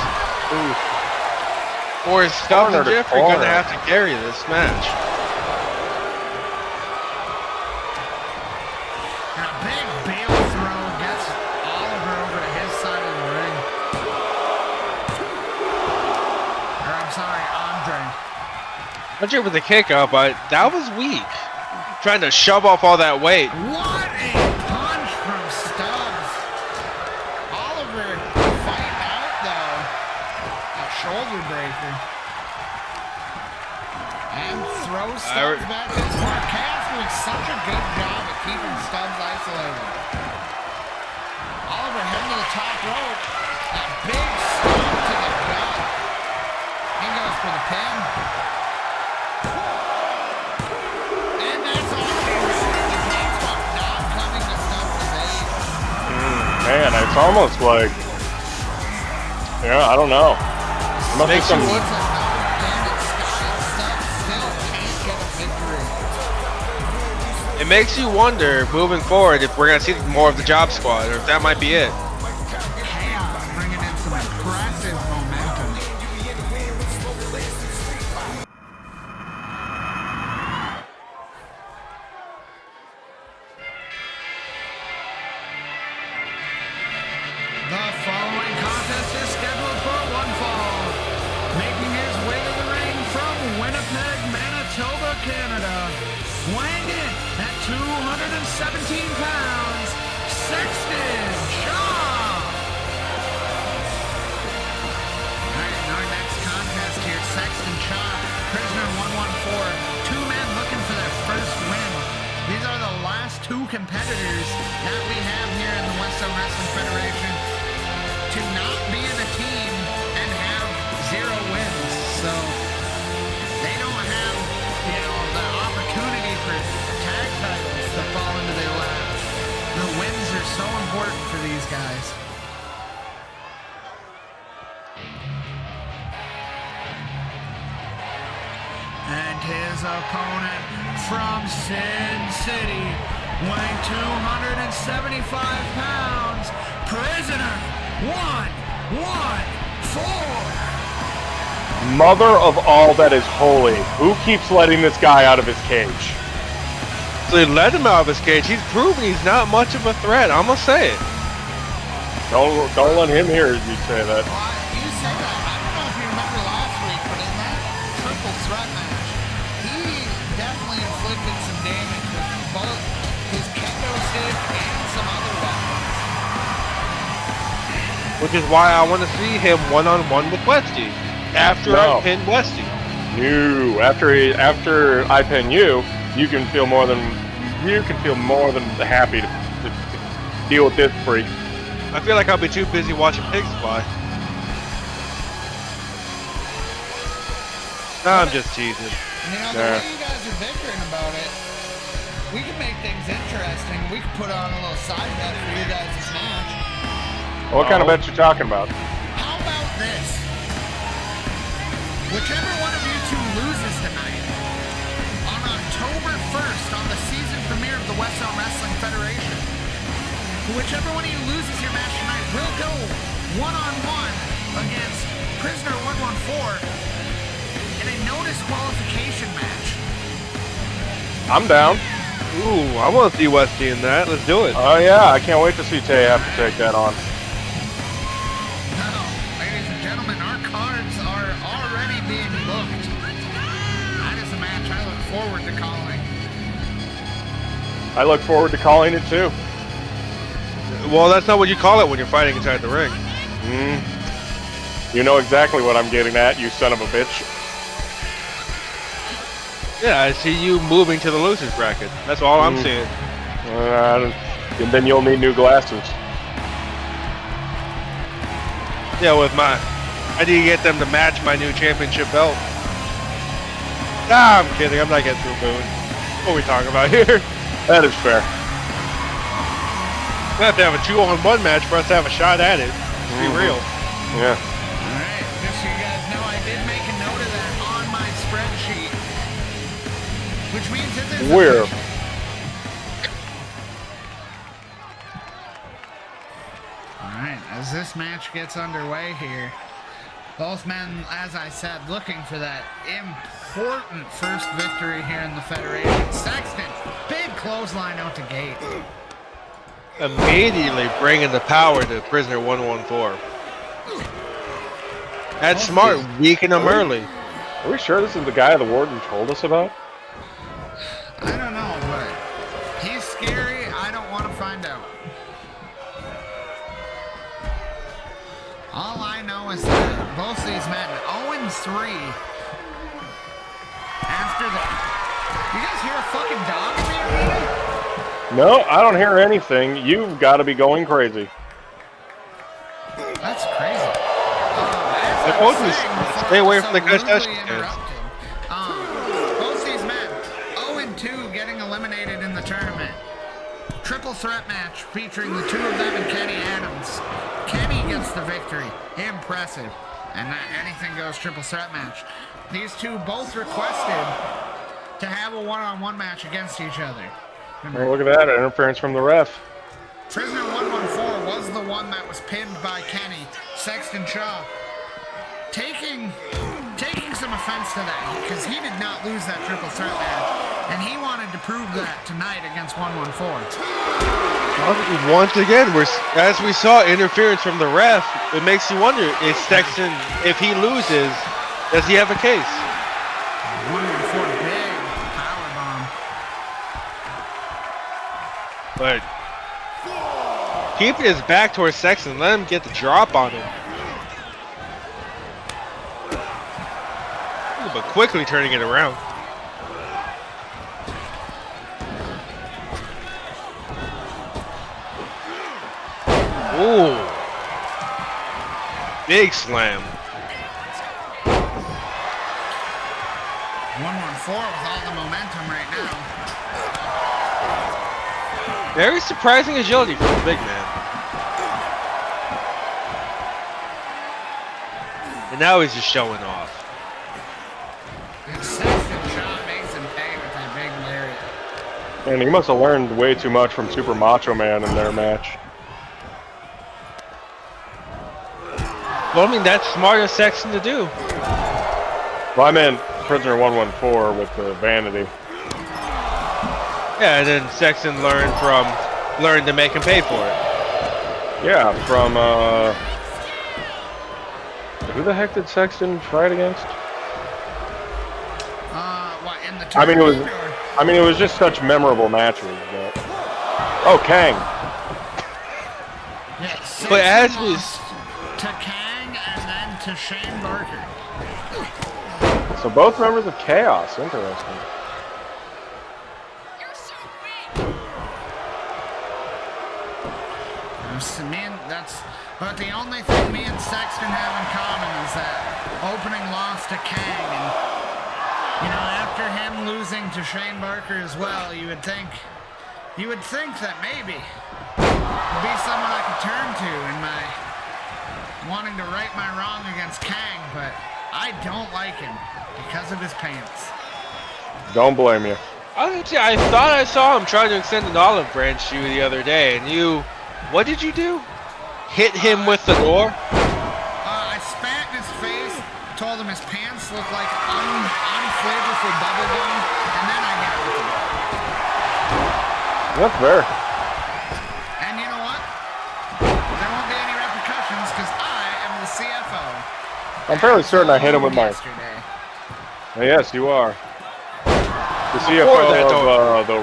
[SPEAKER 2] Ooh. Or is Stubbs and Jeffrey going to have to carry this match?
[SPEAKER 1] And a big bail throw gets Oliver over to his side of the ring. Or I'm sorry, Andre.
[SPEAKER 2] Andre with the kick out, but that was weak. Trying to shove off all that weight.
[SPEAKER 1] What a punch from Stubbs. Oliver fighting out though. A shoulder breaker. And throws Stubbs back. Marquez doing such a good job of keeping Stubbs isolated. Oliver heading to the top rope. A big stomp to the gut. He goes for the pin. And that's all she wrote. The Job Squad not coming to Stubbs' aid.
[SPEAKER 3] Man, it's almost like, yeah, I don't know. It must be some.
[SPEAKER 2] It makes you wonder, moving forward, if we're going to see more of the Job Squad, or if that might be it.
[SPEAKER 1] Chaos bringing in some impressive momentum. The following contest is scheduled for one fall. Making his way to the ring from Winnipeg, Manitoba, Canada. Weighing in at 217 pounds, Sexton Shaw. All right, in our next contest here, Sexton Shaw, prisoner 114. Two men looking for their first win. These are the last two competitors that we have here in the Western Wrestling Federation to not be in a team and have 0 wins. So they don't have, the opportunity for tag titles to fall into their laps. The wins are so important for these guys. And his opponent from Sin City, weighing 275 pounds, prisoner 1-1-4.
[SPEAKER 3] Mother of all that is holy. Who keeps letting this guy out of his cage?
[SPEAKER 2] So he let him out of his cage. He's proven he's not much of a threat. I'm gonna say it.
[SPEAKER 3] Don't let him hear you say that.
[SPEAKER 1] Well, you say that. I don't know if you remember last week, but in that triple threat match, he definitely inflicted some damage with both his kendo stick and some other weapons.
[SPEAKER 2] Which is why I want to see him one-on-one with Westy after I pin Westy.
[SPEAKER 3] No, after I pin you, you can feel more than happy to deal with this freak.
[SPEAKER 2] I feel like I'll be too busy watching pigs fly. Nah, I'm just teasing.
[SPEAKER 1] You know, the way you guys are bickering about it, we can make things interesting. We can put on a little side bet for you guys' match.
[SPEAKER 3] What kind of bet you talking about?
[SPEAKER 1] How about this? Whichever one of you two loses tonight, on October 1st, on the season premiere of the West Zone Wrestling Federation, whichever one of you loses your match tonight will go one-on-one against Prisoner 114 in a no disqualification match.
[SPEAKER 3] I'm down.
[SPEAKER 2] Ooh, I want to see Westy in that. Let's do it.
[SPEAKER 3] Oh yeah, I can't wait to see Tay have to take that on.
[SPEAKER 1] Now, ladies and gentlemen, our cards are already being booked. That is a match I look forward to calling.
[SPEAKER 3] I look forward to calling it too.
[SPEAKER 2] Well, that's not what you call it when you're fighting inside the ring.
[SPEAKER 3] You know exactly what I'm getting at, you son of a bitch.
[SPEAKER 2] Yeah, I see you moving to the losers bracket. That's all I'm seeing.
[SPEAKER 3] And then you'll need new glasses.
[SPEAKER 2] Yeah, with my... I need to get them to match my new championship belt. Nah, I'm kidding. I'm not getting through Boone. What are we talking about here?
[SPEAKER 3] That is fair.
[SPEAKER 2] We have to have a 2-on-1 match for us to have a shot at it. Let's be real.
[SPEAKER 3] Yeah.
[SPEAKER 1] Alright, just so you guys know, I did make a note of that on my spreadsheet. Which means that there's
[SPEAKER 3] Where?
[SPEAKER 1] Alright, as this match gets underway here, both men, as I said, looking for that important first victory here in the Federation. Sexton, big clothesline out the gate.
[SPEAKER 2] Immediately bringing the power to Prisoner 114. That's smart, weaken him early.
[SPEAKER 3] Are we sure this is the guy the warden told us about?
[SPEAKER 1] I don't know, but he's scary. I don't want to find out. All I know is that both these men 0-3 after the... You guys hear a fucking dog in the arena?
[SPEAKER 3] No, I don't hear anything. You've got to be going crazy.
[SPEAKER 1] That's crazy.
[SPEAKER 2] I told you, stay away from the concession stands.
[SPEAKER 1] Both these men 0-2 getting eliminated in the tournament. Triple threat match featuring the two of them and Kenny Adams. Kenny gets the victory. Impressive. And that anything goes triple threat match. These two both requested to have a one-on-one match against each other.
[SPEAKER 3] Oh, look at that, interference from the ref.
[SPEAKER 1] Prisoner 114 was the one that was pinned by Kenny. Sexton Shaw taking some offense to that because he did not lose that triple threat match, and he wanted to prove that tonight against 114.
[SPEAKER 2] Once again, as we saw interference from the ref, it makes you wonder, is Sexton, if he loses, does he have a case?
[SPEAKER 1] 114 big powerbomb.
[SPEAKER 2] But keeping his back towards Sexton, let him get the drop on him. But quickly turning it around. Ooh. Big slam.
[SPEAKER 1] 114 with all the momentum right now.
[SPEAKER 2] Very surprising agility from the big man. And now he's just showing off.
[SPEAKER 1] And Sexton Shaw makes him pay with that big lariat.
[SPEAKER 3] And he must have learned way too much from Super Macho Man in their match.
[SPEAKER 2] Well, I mean, that's smart of Sexton to do.
[SPEAKER 3] Well, I meant prisoner 114 with the vanity.
[SPEAKER 2] Yeah, and then Sexton learned to make him pay for it.
[SPEAKER 3] Yeah, from who the heck did Sexton fight against?
[SPEAKER 1] What, in the
[SPEAKER 3] I mean,
[SPEAKER 1] tournament?
[SPEAKER 3] it was just such memorable matches. But... Oh, Kang.
[SPEAKER 1] Yeah,
[SPEAKER 2] But as we
[SPEAKER 1] lost to Kang and then to Shane Barker.
[SPEAKER 3] So both members of Chaos. Interesting.
[SPEAKER 1] But the only thing me and Sexton have in common is that opening loss to Kang, and after him losing to Shane Barker as well, you would think that maybe would be someone I could turn to in my wanting to right my wrong against Kang, but I don't like him because of his pants.
[SPEAKER 3] Don't blame you.
[SPEAKER 2] I thought I saw him trying to extend an olive branch to you the other day, and what did you do? Hit him with the door?
[SPEAKER 1] I spat in his face, told him his pants looked like unflavorful bubble gum, and then I hit him with the door.
[SPEAKER 3] That's fair.
[SPEAKER 1] And you know what? There won't be any repercussions because I am the CFO.
[SPEAKER 3] I'm fairly certain I hit him with my...
[SPEAKER 1] Yesterday.
[SPEAKER 3] Yes, you are. The CFO of the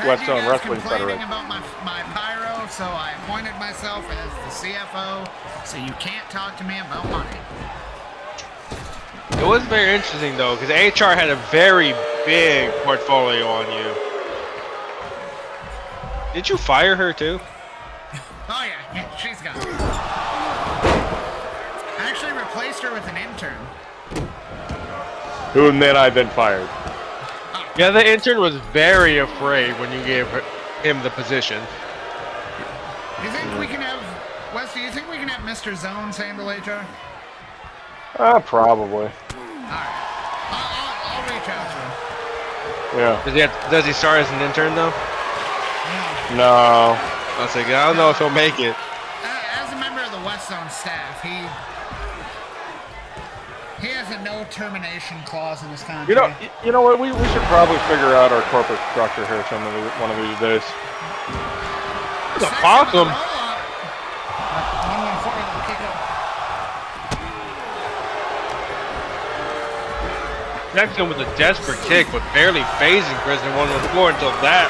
[SPEAKER 3] West Zone Wrestling Federation.
[SPEAKER 1] About my pyro, so I appointed myself as the CFO, so you can't talk to me about money.
[SPEAKER 2] It was very interesting, though, because HR had a very big portfolio on you. Did you fire her, too?
[SPEAKER 1] Oh, yeah, she's gone. I actually replaced her with an intern.
[SPEAKER 3] Who then I then fired.
[SPEAKER 2] Yeah, the intern was very afraid when you gave him the position.
[SPEAKER 1] Do you think we can have, Wes, do you think we can have Mr. Zones handle HR?
[SPEAKER 3] Probably.
[SPEAKER 1] Alright. I'll reach out to him.
[SPEAKER 3] Yeah.
[SPEAKER 2] Does he start as an intern, though?
[SPEAKER 3] No.
[SPEAKER 2] I was like, I don't know if he'll make it.
[SPEAKER 1] As a member of the West Zone staff, he has a no termination clause in his contract.
[SPEAKER 3] You know what? We should probably figure out our corporate structure here one of these days.
[SPEAKER 2] It's awesome. Sexton with a desperate kick, but barely phasing Prisoner 114 until that.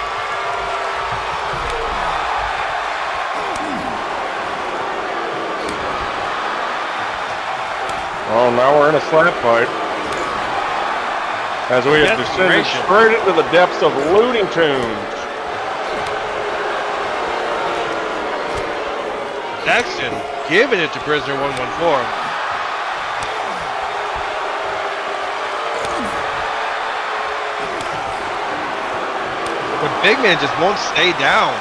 [SPEAKER 3] Well, now we're in a slap fight. As we have descended straight into the depths of Looney Tunes.
[SPEAKER 2] Sexton giving it to Prisoner 114. But Big Man just won't stay down.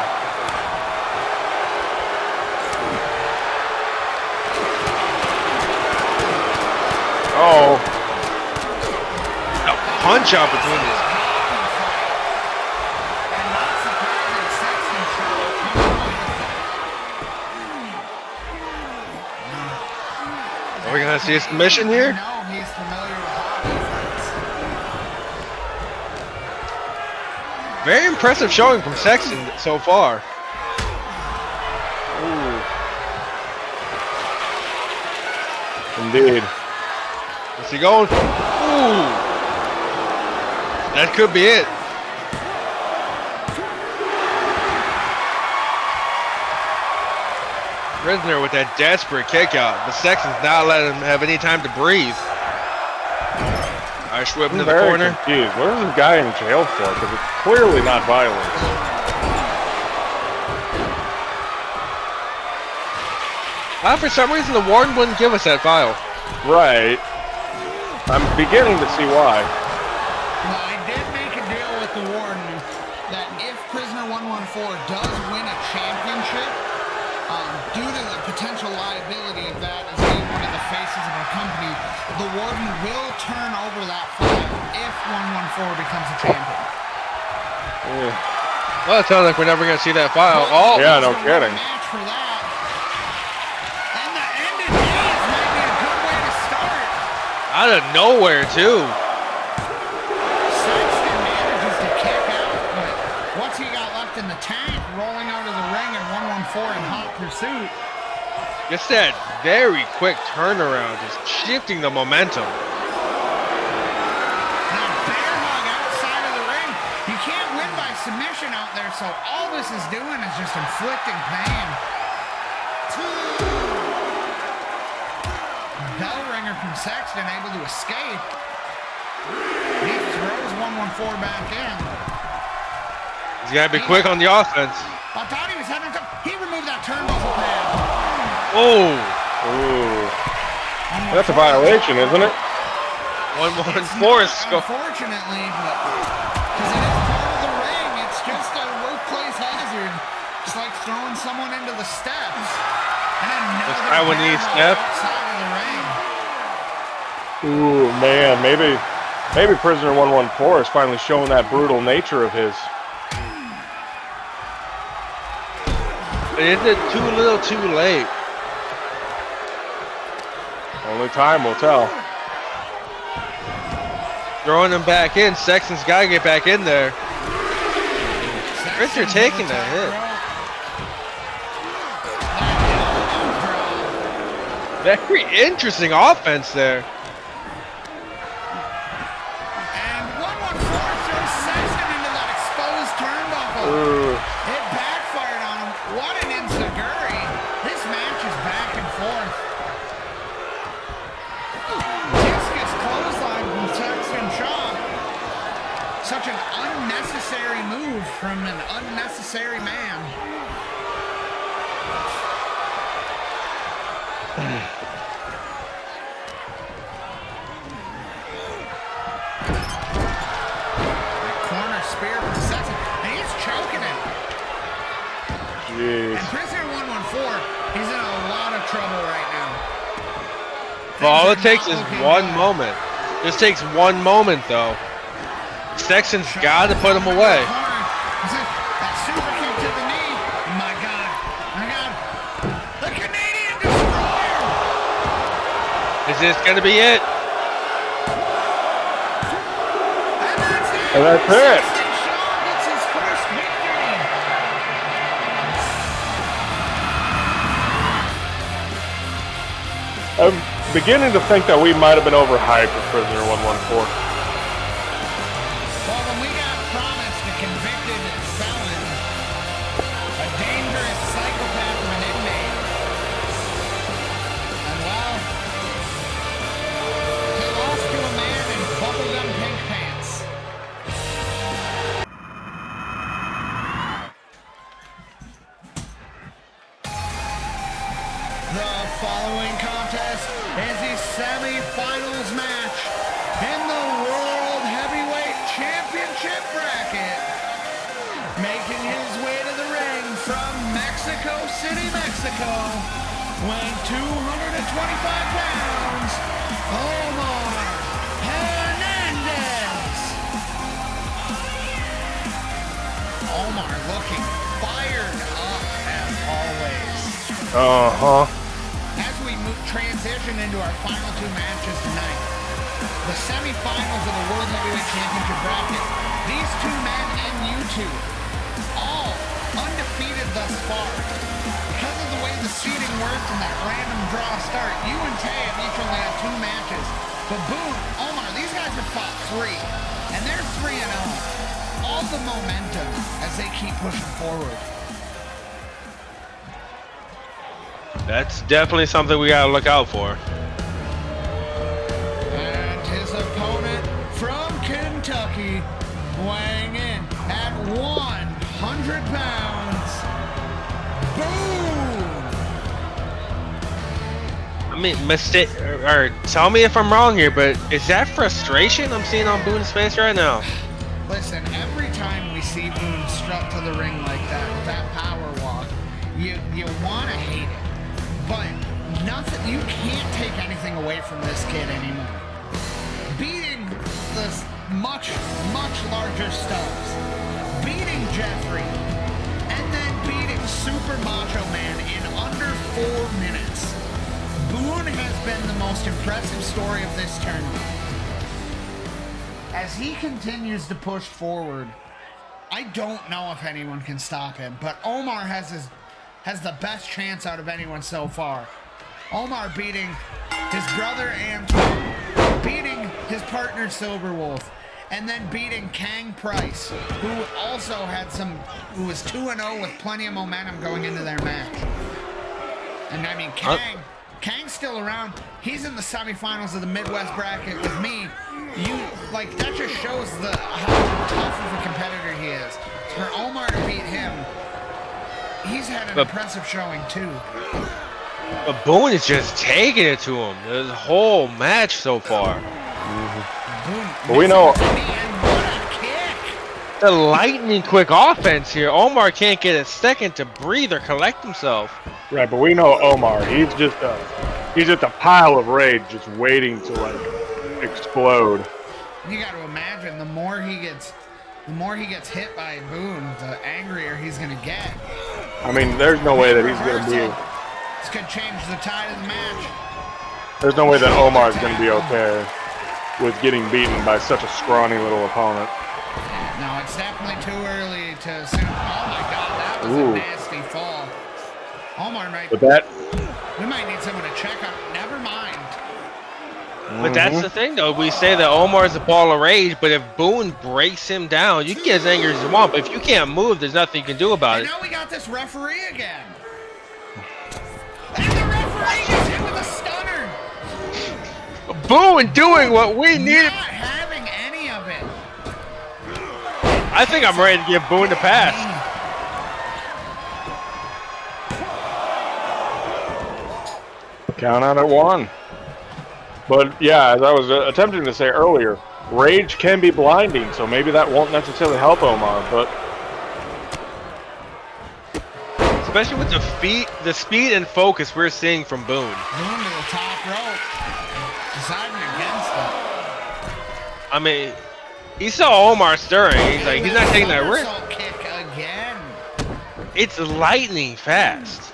[SPEAKER 3] Oh.
[SPEAKER 2] A punch out between his. Are we gonna see a submission here?
[SPEAKER 1] No, he's familiar with hockey.
[SPEAKER 2] Very impressive showing from Sexton so far.
[SPEAKER 3] Ooh. Indeed.
[SPEAKER 2] Is he going? Ooh. That could be it. Prisoner with that desperate kick out, but Sexton's not letting him have any time to breathe. Irish whip into the corner.
[SPEAKER 3] Confused. What is this guy in jail for? Because it's clearly not violence.
[SPEAKER 2] For some reason, the warden wouldn't give us that file.
[SPEAKER 3] Right. I'm beginning to see why.
[SPEAKER 1] Well, I did make a deal with the warden that if Prisoner 114 does win a championship, due to the potential liability of that as being one of the faces of our company, the warden will turn over that file if 114 becomes a champion.
[SPEAKER 3] Yeah.
[SPEAKER 2] Well, it sounds like we're never going to see that file. Oh,
[SPEAKER 3] yeah, no kidding.
[SPEAKER 1] Match for that. And the end of days might be a
[SPEAKER 2] Out of nowhere, too.
[SPEAKER 1] Sexton manages to kick out, but what's he got left in the tank? Rolling out of the ring in 114 in hot pursuit.
[SPEAKER 2] Just that very quick turnaround, just shifting the momentum.
[SPEAKER 1] Now bear hug outside of the ring. You can't win by submission out there, so all this is doing is just inflicting pain. Bell ringer from Sexton able to escape. He throws 114 back in.
[SPEAKER 2] He's got to be quick on the offense.
[SPEAKER 1] I thought he was heading to... He removed that turnbuckle pad.
[SPEAKER 2] Oh.
[SPEAKER 3] Ooh. That's a violation, isn't it?
[SPEAKER 2] 114 is
[SPEAKER 1] unfortunately, but because it is part of the ring, it's just a workplace hazard. It's like throwing someone into the steps. And another
[SPEAKER 2] Taiwanese step.
[SPEAKER 1] Outside of the ring.
[SPEAKER 3] Ooh, man, maybe Prisoner 114 is finally showing that brutal nature of his.
[SPEAKER 2] Is it too little too late?
[SPEAKER 3] Only time will tell.
[SPEAKER 2] Throwing him back in. Sexton's got to get back in there. Prisoner taking that hit. Very interesting offense there.
[SPEAKER 1] And 114 throws Sexton into that exposed turnbuckle. It backfired on him. What an enziguri. This match is back and forth. Discus clothesline from Sexton Shaw. Such an unnecessary move from an unnecessary man. Corner spear from Sexton, and he's choking him.
[SPEAKER 3] Jeez.
[SPEAKER 1] And Prisoner 114, he's in a lot of trouble right now.
[SPEAKER 2] All it takes is one moment. Just takes one moment, though. Sexton's got to put him away.
[SPEAKER 1] That super kick to the knee. My God. My God. The Canadian Destroyer.
[SPEAKER 2] Is this going to be it?
[SPEAKER 3] And that's it.
[SPEAKER 1] Sexton Shaw gets his first victory.
[SPEAKER 3] I'm beginning to think that we might have been overhyped with Prisoner 114.
[SPEAKER 1] Well, when we got promised a convicted felon, a dangerous psychopath of an inmate, and well, he lost to a man in bubblegum pink pants. The following contest is the semifinals match in the World Heavyweight Championship bracket. Making his way to the ring from Mexico City, Mexico, weighing 225 pounds, Omar Hernandez. Omar looking fired up as always.
[SPEAKER 3] Uh-huh.
[SPEAKER 1] As we transition into our final two matches tonight, the semifinals of the World Heavyweight Championship bracket, these two men and you two, all undefeated thus far. Because of the way the seeding worked and that random draw start, you and Tay have each only had two matches. But Boone, Omar, these guys have fought three, and they're 3-0. All the momentum as they keep pushing forward.
[SPEAKER 2] That's definitely something we got to look out for.
[SPEAKER 1] And his opponent from Kentucky, weighing in at 100 pounds, Boone!
[SPEAKER 2] I mean, mistake, or tell me if I'm wrong here, but is that frustration I'm seeing on Boone's face right now?
[SPEAKER 1] Listen, every time we see Boone strut to the ring like that, with that power walk, you want to hate it. But nothing, you can't take anything away from this kid anymore. Beating this much larger stubs, beating Jeffrey, and then beating Super Macho Man in under 4 minutes. Boone has been the most most impressive story of this tournament. As he continues to push forward, I don't know if anyone can stop him, but Omar has the best chance out of anyone so far. Omar beating his brother Antoine, beating his partner Silver Wolf, and then beating Kang Price, who who was 2-0 with plenty of momentum going into their match. And I mean, Kang's still around. He's in the semifinals of the Midwest bracket with me. That just shows how tough of a competitor he is. For Omar to beat him, he's had an impressive showing too.
[SPEAKER 2] But Boone is just taking it to him. The whole match so far.
[SPEAKER 3] But we know
[SPEAKER 2] the lightning quick offense here. Omar can't get a second to breathe or collect himself.
[SPEAKER 3] Right, but we know Omar. He's just a pile of rage, just waiting to like explode.
[SPEAKER 1] You got to imagine the more he gets hit by Boone, the angrier he's gonna get.
[SPEAKER 3] I mean, there's no way that he's gonna be.
[SPEAKER 1] This could change the tide of the match.
[SPEAKER 3] There's no way that Omar's gonna be okay with getting beaten by such a scrawny little opponent.
[SPEAKER 1] No, it's definitely too early to assume. Oh my God, that was a nasty fall. Omar might.
[SPEAKER 3] But that.
[SPEAKER 1] We might need someone to check on. Never mind.
[SPEAKER 2] But that's the thing, though. We say that Omar's a ball of rage, but if Boone breaks him down, you can get as angry as you want. But if you can't move, there's nothing you can do about it.
[SPEAKER 1] Now we got this referee again. And the referee gets hit with a stunner.
[SPEAKER 2] Boone doing what we needed.
[SPEAKER 1] Not having any of it.
[SPEAKER 2] I think I'm ready to give Boone the pass.
[SPEAKER 3] Count out at 1. But yeah, as I was attempting to say earlier, rage can be blinding, so maybe that won't necessarily help Omar, but
[SPEAKER 2] especially with the speed and focus we're seeing from Boone.
[SPEAKER 1] Boone to the top rope, deciding against it.
[SPEAKER 2] I mean, he saw Omar stirring. He's like, he's not taking that risk.
[SPEAKER 1] Kick again.
[SPEAKER 2] It's lightning fast.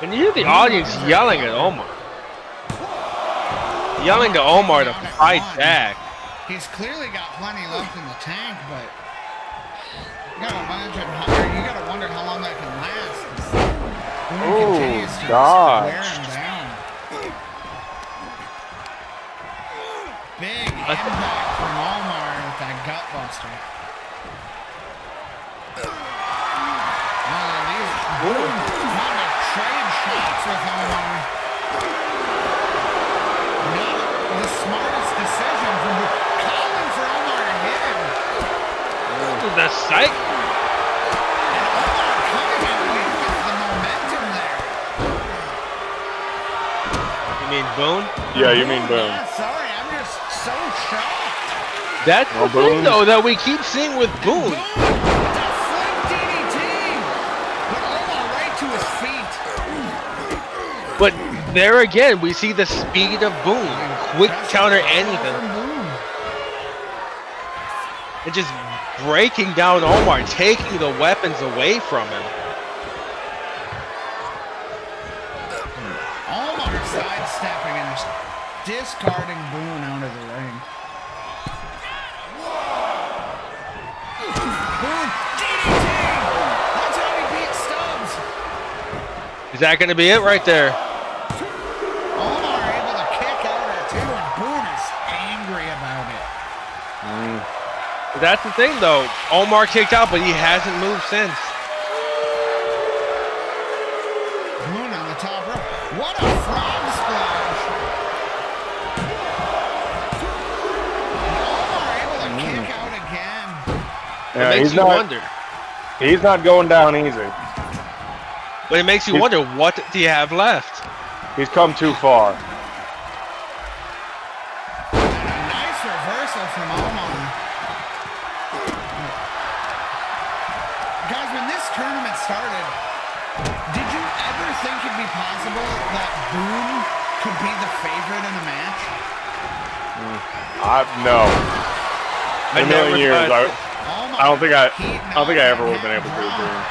[SPEAKER 2] And you hear the audience yelling at Omar. Yelling to Omar to fight back.
[SPEAKER 1] He's clearly got plenty left in the tank, but you gotta wonder how long that can last.
[SPEAKER 3] Oh, gosh.
[SPEAKER 1] Wear him down. Big impact from Omar with that gut buster. Trade shots with Omar. Not the smartest decision from calling for Omar to hit him.
[SPEAKER 2] The psych.
[SPEAKER 1] And Omar coming in with the momentum there.
[SPEAKER 2] You mean Boone?
[SPEAKER 3] Yeah, you mean Boone.
[SPEAKER 1] Yeah, sorry, I'm just so shocked.
[SPEAKER 2] That's the thing, though, that we keep seeing with Boone. But there again, we see the speed of Boone. Quick counter anything. And just breaking down Omar, taking the weapons away from him.
[SPEAKER 1] Omar sidestepping and discarding Boone out of the ring. Boone, DDT! That's how he beat Stubbs.
[SPEAKER 2] Is that going to be it right there?
[SPEAKER 1] Omar able to kick out at 2, and Boone is angry about it.
[SPEAKER 2] That's the thing, though. Omar kicked out, but he hasn't moved since.
[SPEAKER 1] Boone on the top rope. What a frog splash! Omar able to kick out again.
[SPEAKER 3] Yeah,
[SPEAKER 2] it makes you wonder.
[SPEAKER 3] He's not going down easy.
[SPEAKER 2] But it makes you wonder, what do you have left?
[SPEAKER 3] He's come too far.
[SPEAKER 1] Nice reversal from Omar. Guys, when this tournament started, did you ever think it'd be possible that Boone could be the favorite in the match?
[SPEAKER 3] No. In a million years, I don't think I ever would have been able to do Boone.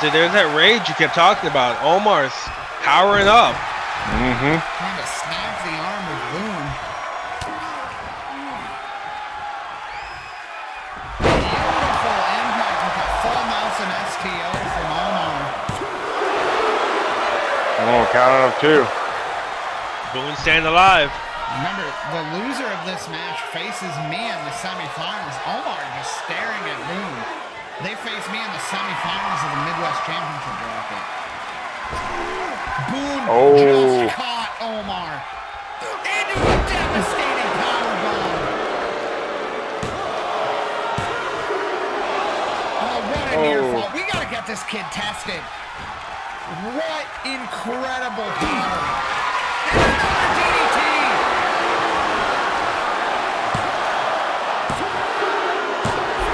[SPEAKER 2] So there's that rage you kept talking about. Omar's powering up.
[SPEAKER 1] Trying to snap the arm of Boone. Beautiful impact with a full Nelson STO from Omar.
[SPEAKER 3] Oh, counting up two.
[SPEAKER 2] Boone staying alive.
[SPEAKER 1] Remember, the loser of this match faces me in the semifinals. Omar just staring at Boone. They face me in the semifinals of the Midwest Championship bracket. Boone just caught Omar into a devastating powerbomb. Oh, what a near fall. We got to get this kid tested. What incredible power. And another DDT.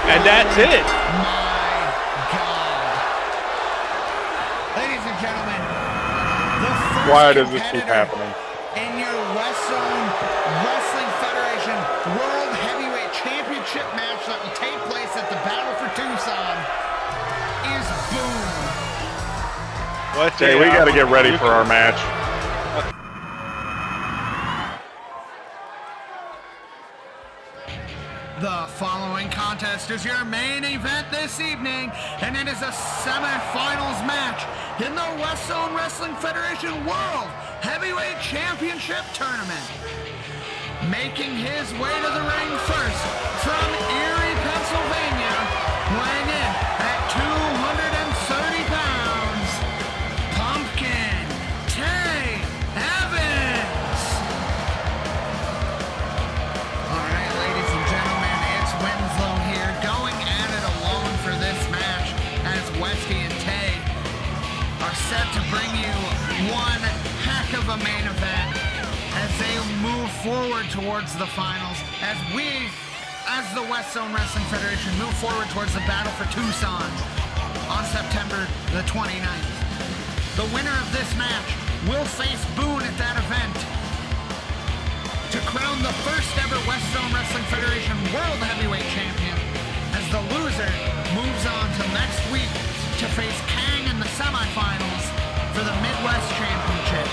[SPEAKER 2] And that's it.
[SPEAKER 1] My God. Ladies and gentlemen, the first
[SPEAKER 3] Why does this keep
[SPEAKER 1] competitor
[SPEAKER 3] happening?
[SPEAKER 1] in your West Zone Wrestling Federation World Heavyweight Championship match that will take place at the Battle for Tucson is Boone.
[SPEAKER 3] Hey, we got to get ready for our match.
[SPEAKER 1] The following contest is your main event this evening, and it is a semifinals match in the West Zone Wrestling Federation World Heavyweight Championship Tournament. Making his way to the ring first from Erie, Pennsylvania, weighing in at 230 pounds, Pumpkin Tay Evans. All right, ladies and gentlemen, it's Winslow here, going at it alone for this match as Westy and Tay are set to bring you one heck of a main event as they move forward towards the finals, as we, as the West Zone Wrestling Federation, move forward towards the Battle for Tucson on September the 29th. The winner of this match will face Boone at that event to crown the first ever West Zone Wrestling Federation World Heavyweight Champion, as the loser moves on to next week to face Kang in the semifinals for the Midwest Championship.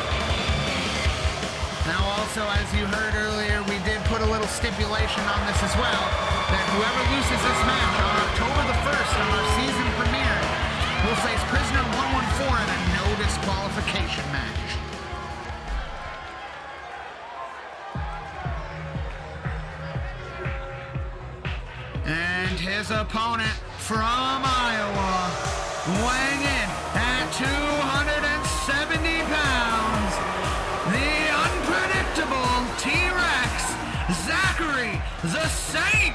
[SPEAKER 1] Now also, as you heard earlier, we did put a little stipulation on this as well, that whoever loses this match on October the 1st on our season premiere will face Prisoner 114 in a no disqualification match. And his opponent from Iowa, weighing in at 270 pounds, the unpredictable T-Rex, Zachary the Saint.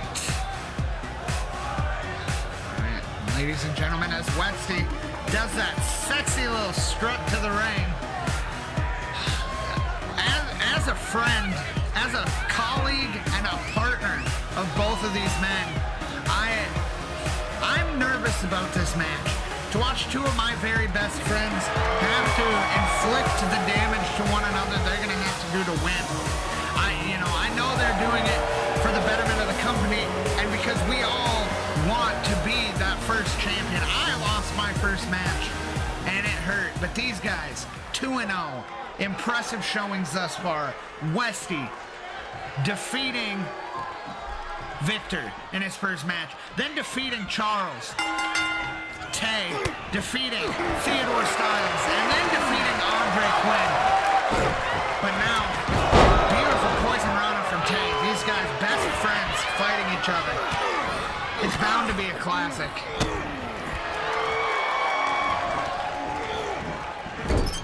[SPEAKER 1] All right, ladies and gentlemen, as Westy does that sexy little strut to the ring, as a friend, as a colleague and a partner of both of these men, I'm nervous about this match. To watch two of my very best friends have to inflict the damage to one another they're going to have to do to win. I know they're doing it for the betterment of the company, and because we all want to be that first champion. I lost my first match, and it hurt, but these guys, 2-0. Impressive showings thus far. Westy defeating Victor in his first match, then defeating Charles. Tay defeating Theodore Styles, and then defeating Andre Quinn. But now, beautiful poison rana from Tay. These guys, best friends, fighting each other. It's bound to be a classic.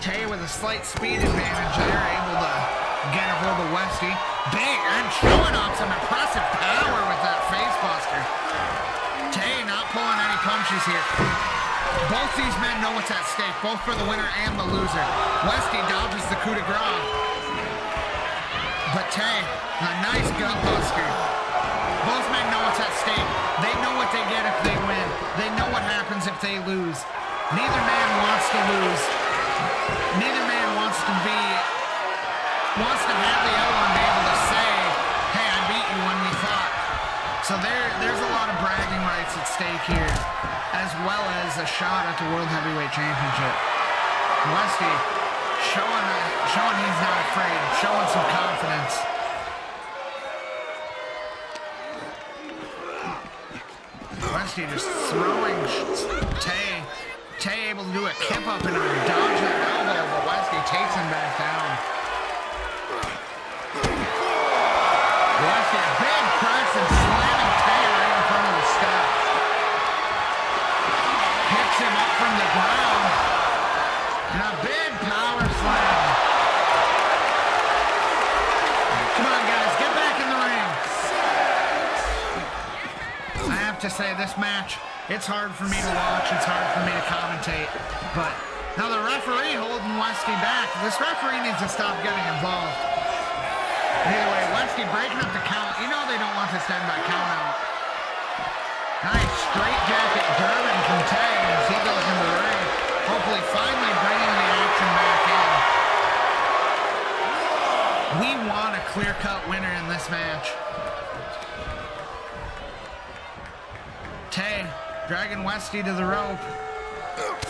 [SPEAKER 1] Tay with a slight speed advantage there, able to get a hold of Westy. Big, and showing off some impressive power with that face buster. Tay not pulling any punches here. Both these men know what's at stake, both for the winner and the loser. Westy dodges the coup de grace. But Tay, a nice gut buster. Both men know what's at stake. They know what they get if they win. They know what happens if they lose. Neither man wants to lose. Neither man wants to have the other one be able to say, hey, I beat So there's a lot of bragging rights at stake here, as well as a shot at the World Heavyweight Championship. Westy showing he's not afraid, showing some confidence. Westy just throwing Tay able to do a kip up and a dodge that elbow, but Westy takes him back down. Westy, a big press and slamming Tay right in front of the step. Picks him up from the ground. And a big power slam. Come on, guys, get back in the ring. I have to say, this match, it's hard for me to watch, it's hard for me to commentate, but now the referee holding Westy back. This referee needs to stop getting involved. Either way, Westy breaking up the count. You know they don't want this to end by count out. Nice straight jacket German from Tay as he goes into the ring. Hopefully finally bringing the action back in. We want a clear-cut winner in this match. Tay dragging Westy to the rope.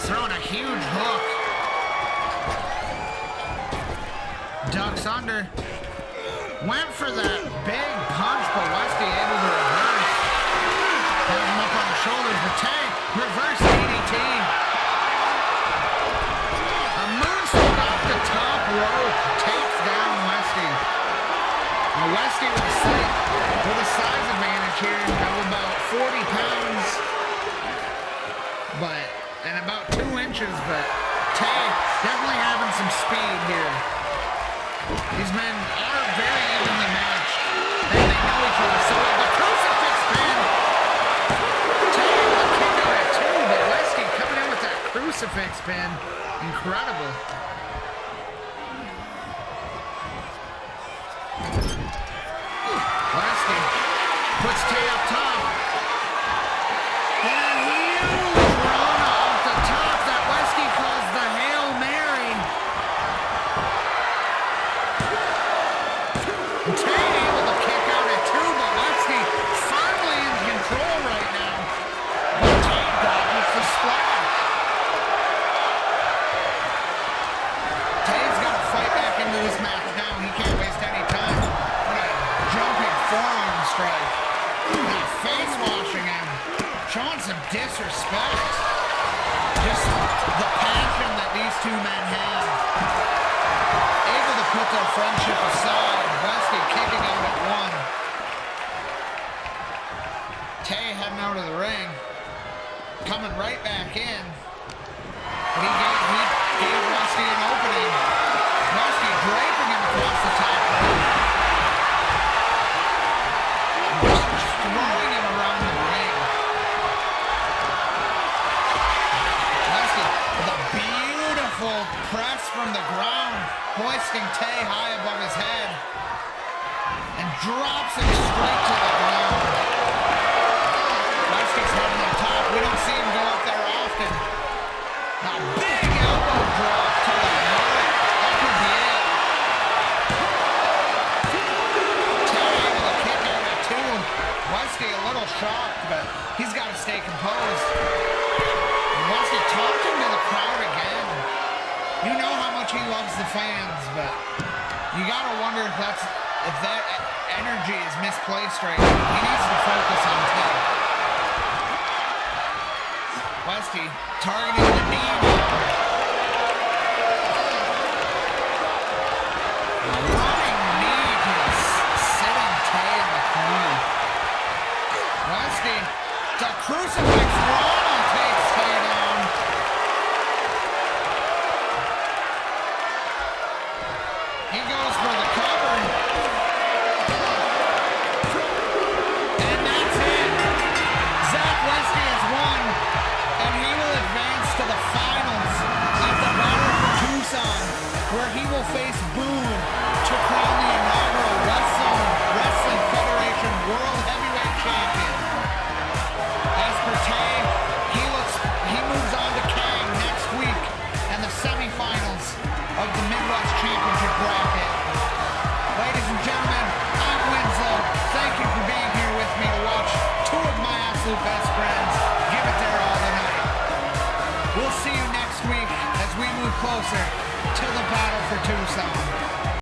[SPEAKER 1] Throwing a huge hook. Ducks under. Went for that big punch, but Westy able to reverse. Had him up on the shoulders, but Tay reverse DDT. A moonsault off the top rope takes down Westy. Now Westy with a size advantage here of about 40 pounds, and about 2 inches, but Tay definitely having some speed here. These men are very evenly matched, and they know each other. So the crucifix pin. Tay able to kick out at 2, but Westy coming in with that crucifix pin. Incredible. Westy puts Tay up top. And a huge Rona off the top that Westy calls the Hail Mary. Tay able to kick out at 2, but Westy firmly in control right now. But Tay dodges the splash. Tay's got to fight back into this match now. He can't waste any time. What a jumping forearm strike. Face washing him. Showing some disrespect. Just the passion that these two men have. Able to put their friendship aside. Westy kicking out at 1. Tay heading out of the ring. Coming right back in. But he gave Westy an opening. Westy draping him across the top rope. Throwing him around the ring. Westy with a beautiful press from the ground, hoisting Tay high above his head, and drops him straight to the ground. Westy's heading on top. We don't see him go up there often. A big elbow drop to the heart. That could be it. Tay able to kick out at 2. Westy a little shocked, but he's got to stay composed. Westy talking to the crowd again. You know how much he loves the fans, but you got to wonder if that energy is misplaced right now. He needs to focus on Tay. Westy targeting the knee. Running knee to sitting Tay in the corner. Westy, the crucifix Rana takes Tay down. He goes for the cover. And that's it. Zach Westy has won, and he will advance to the finals of the Battle for Tucson, where he will face Boone to closer to the battle for Tombstone.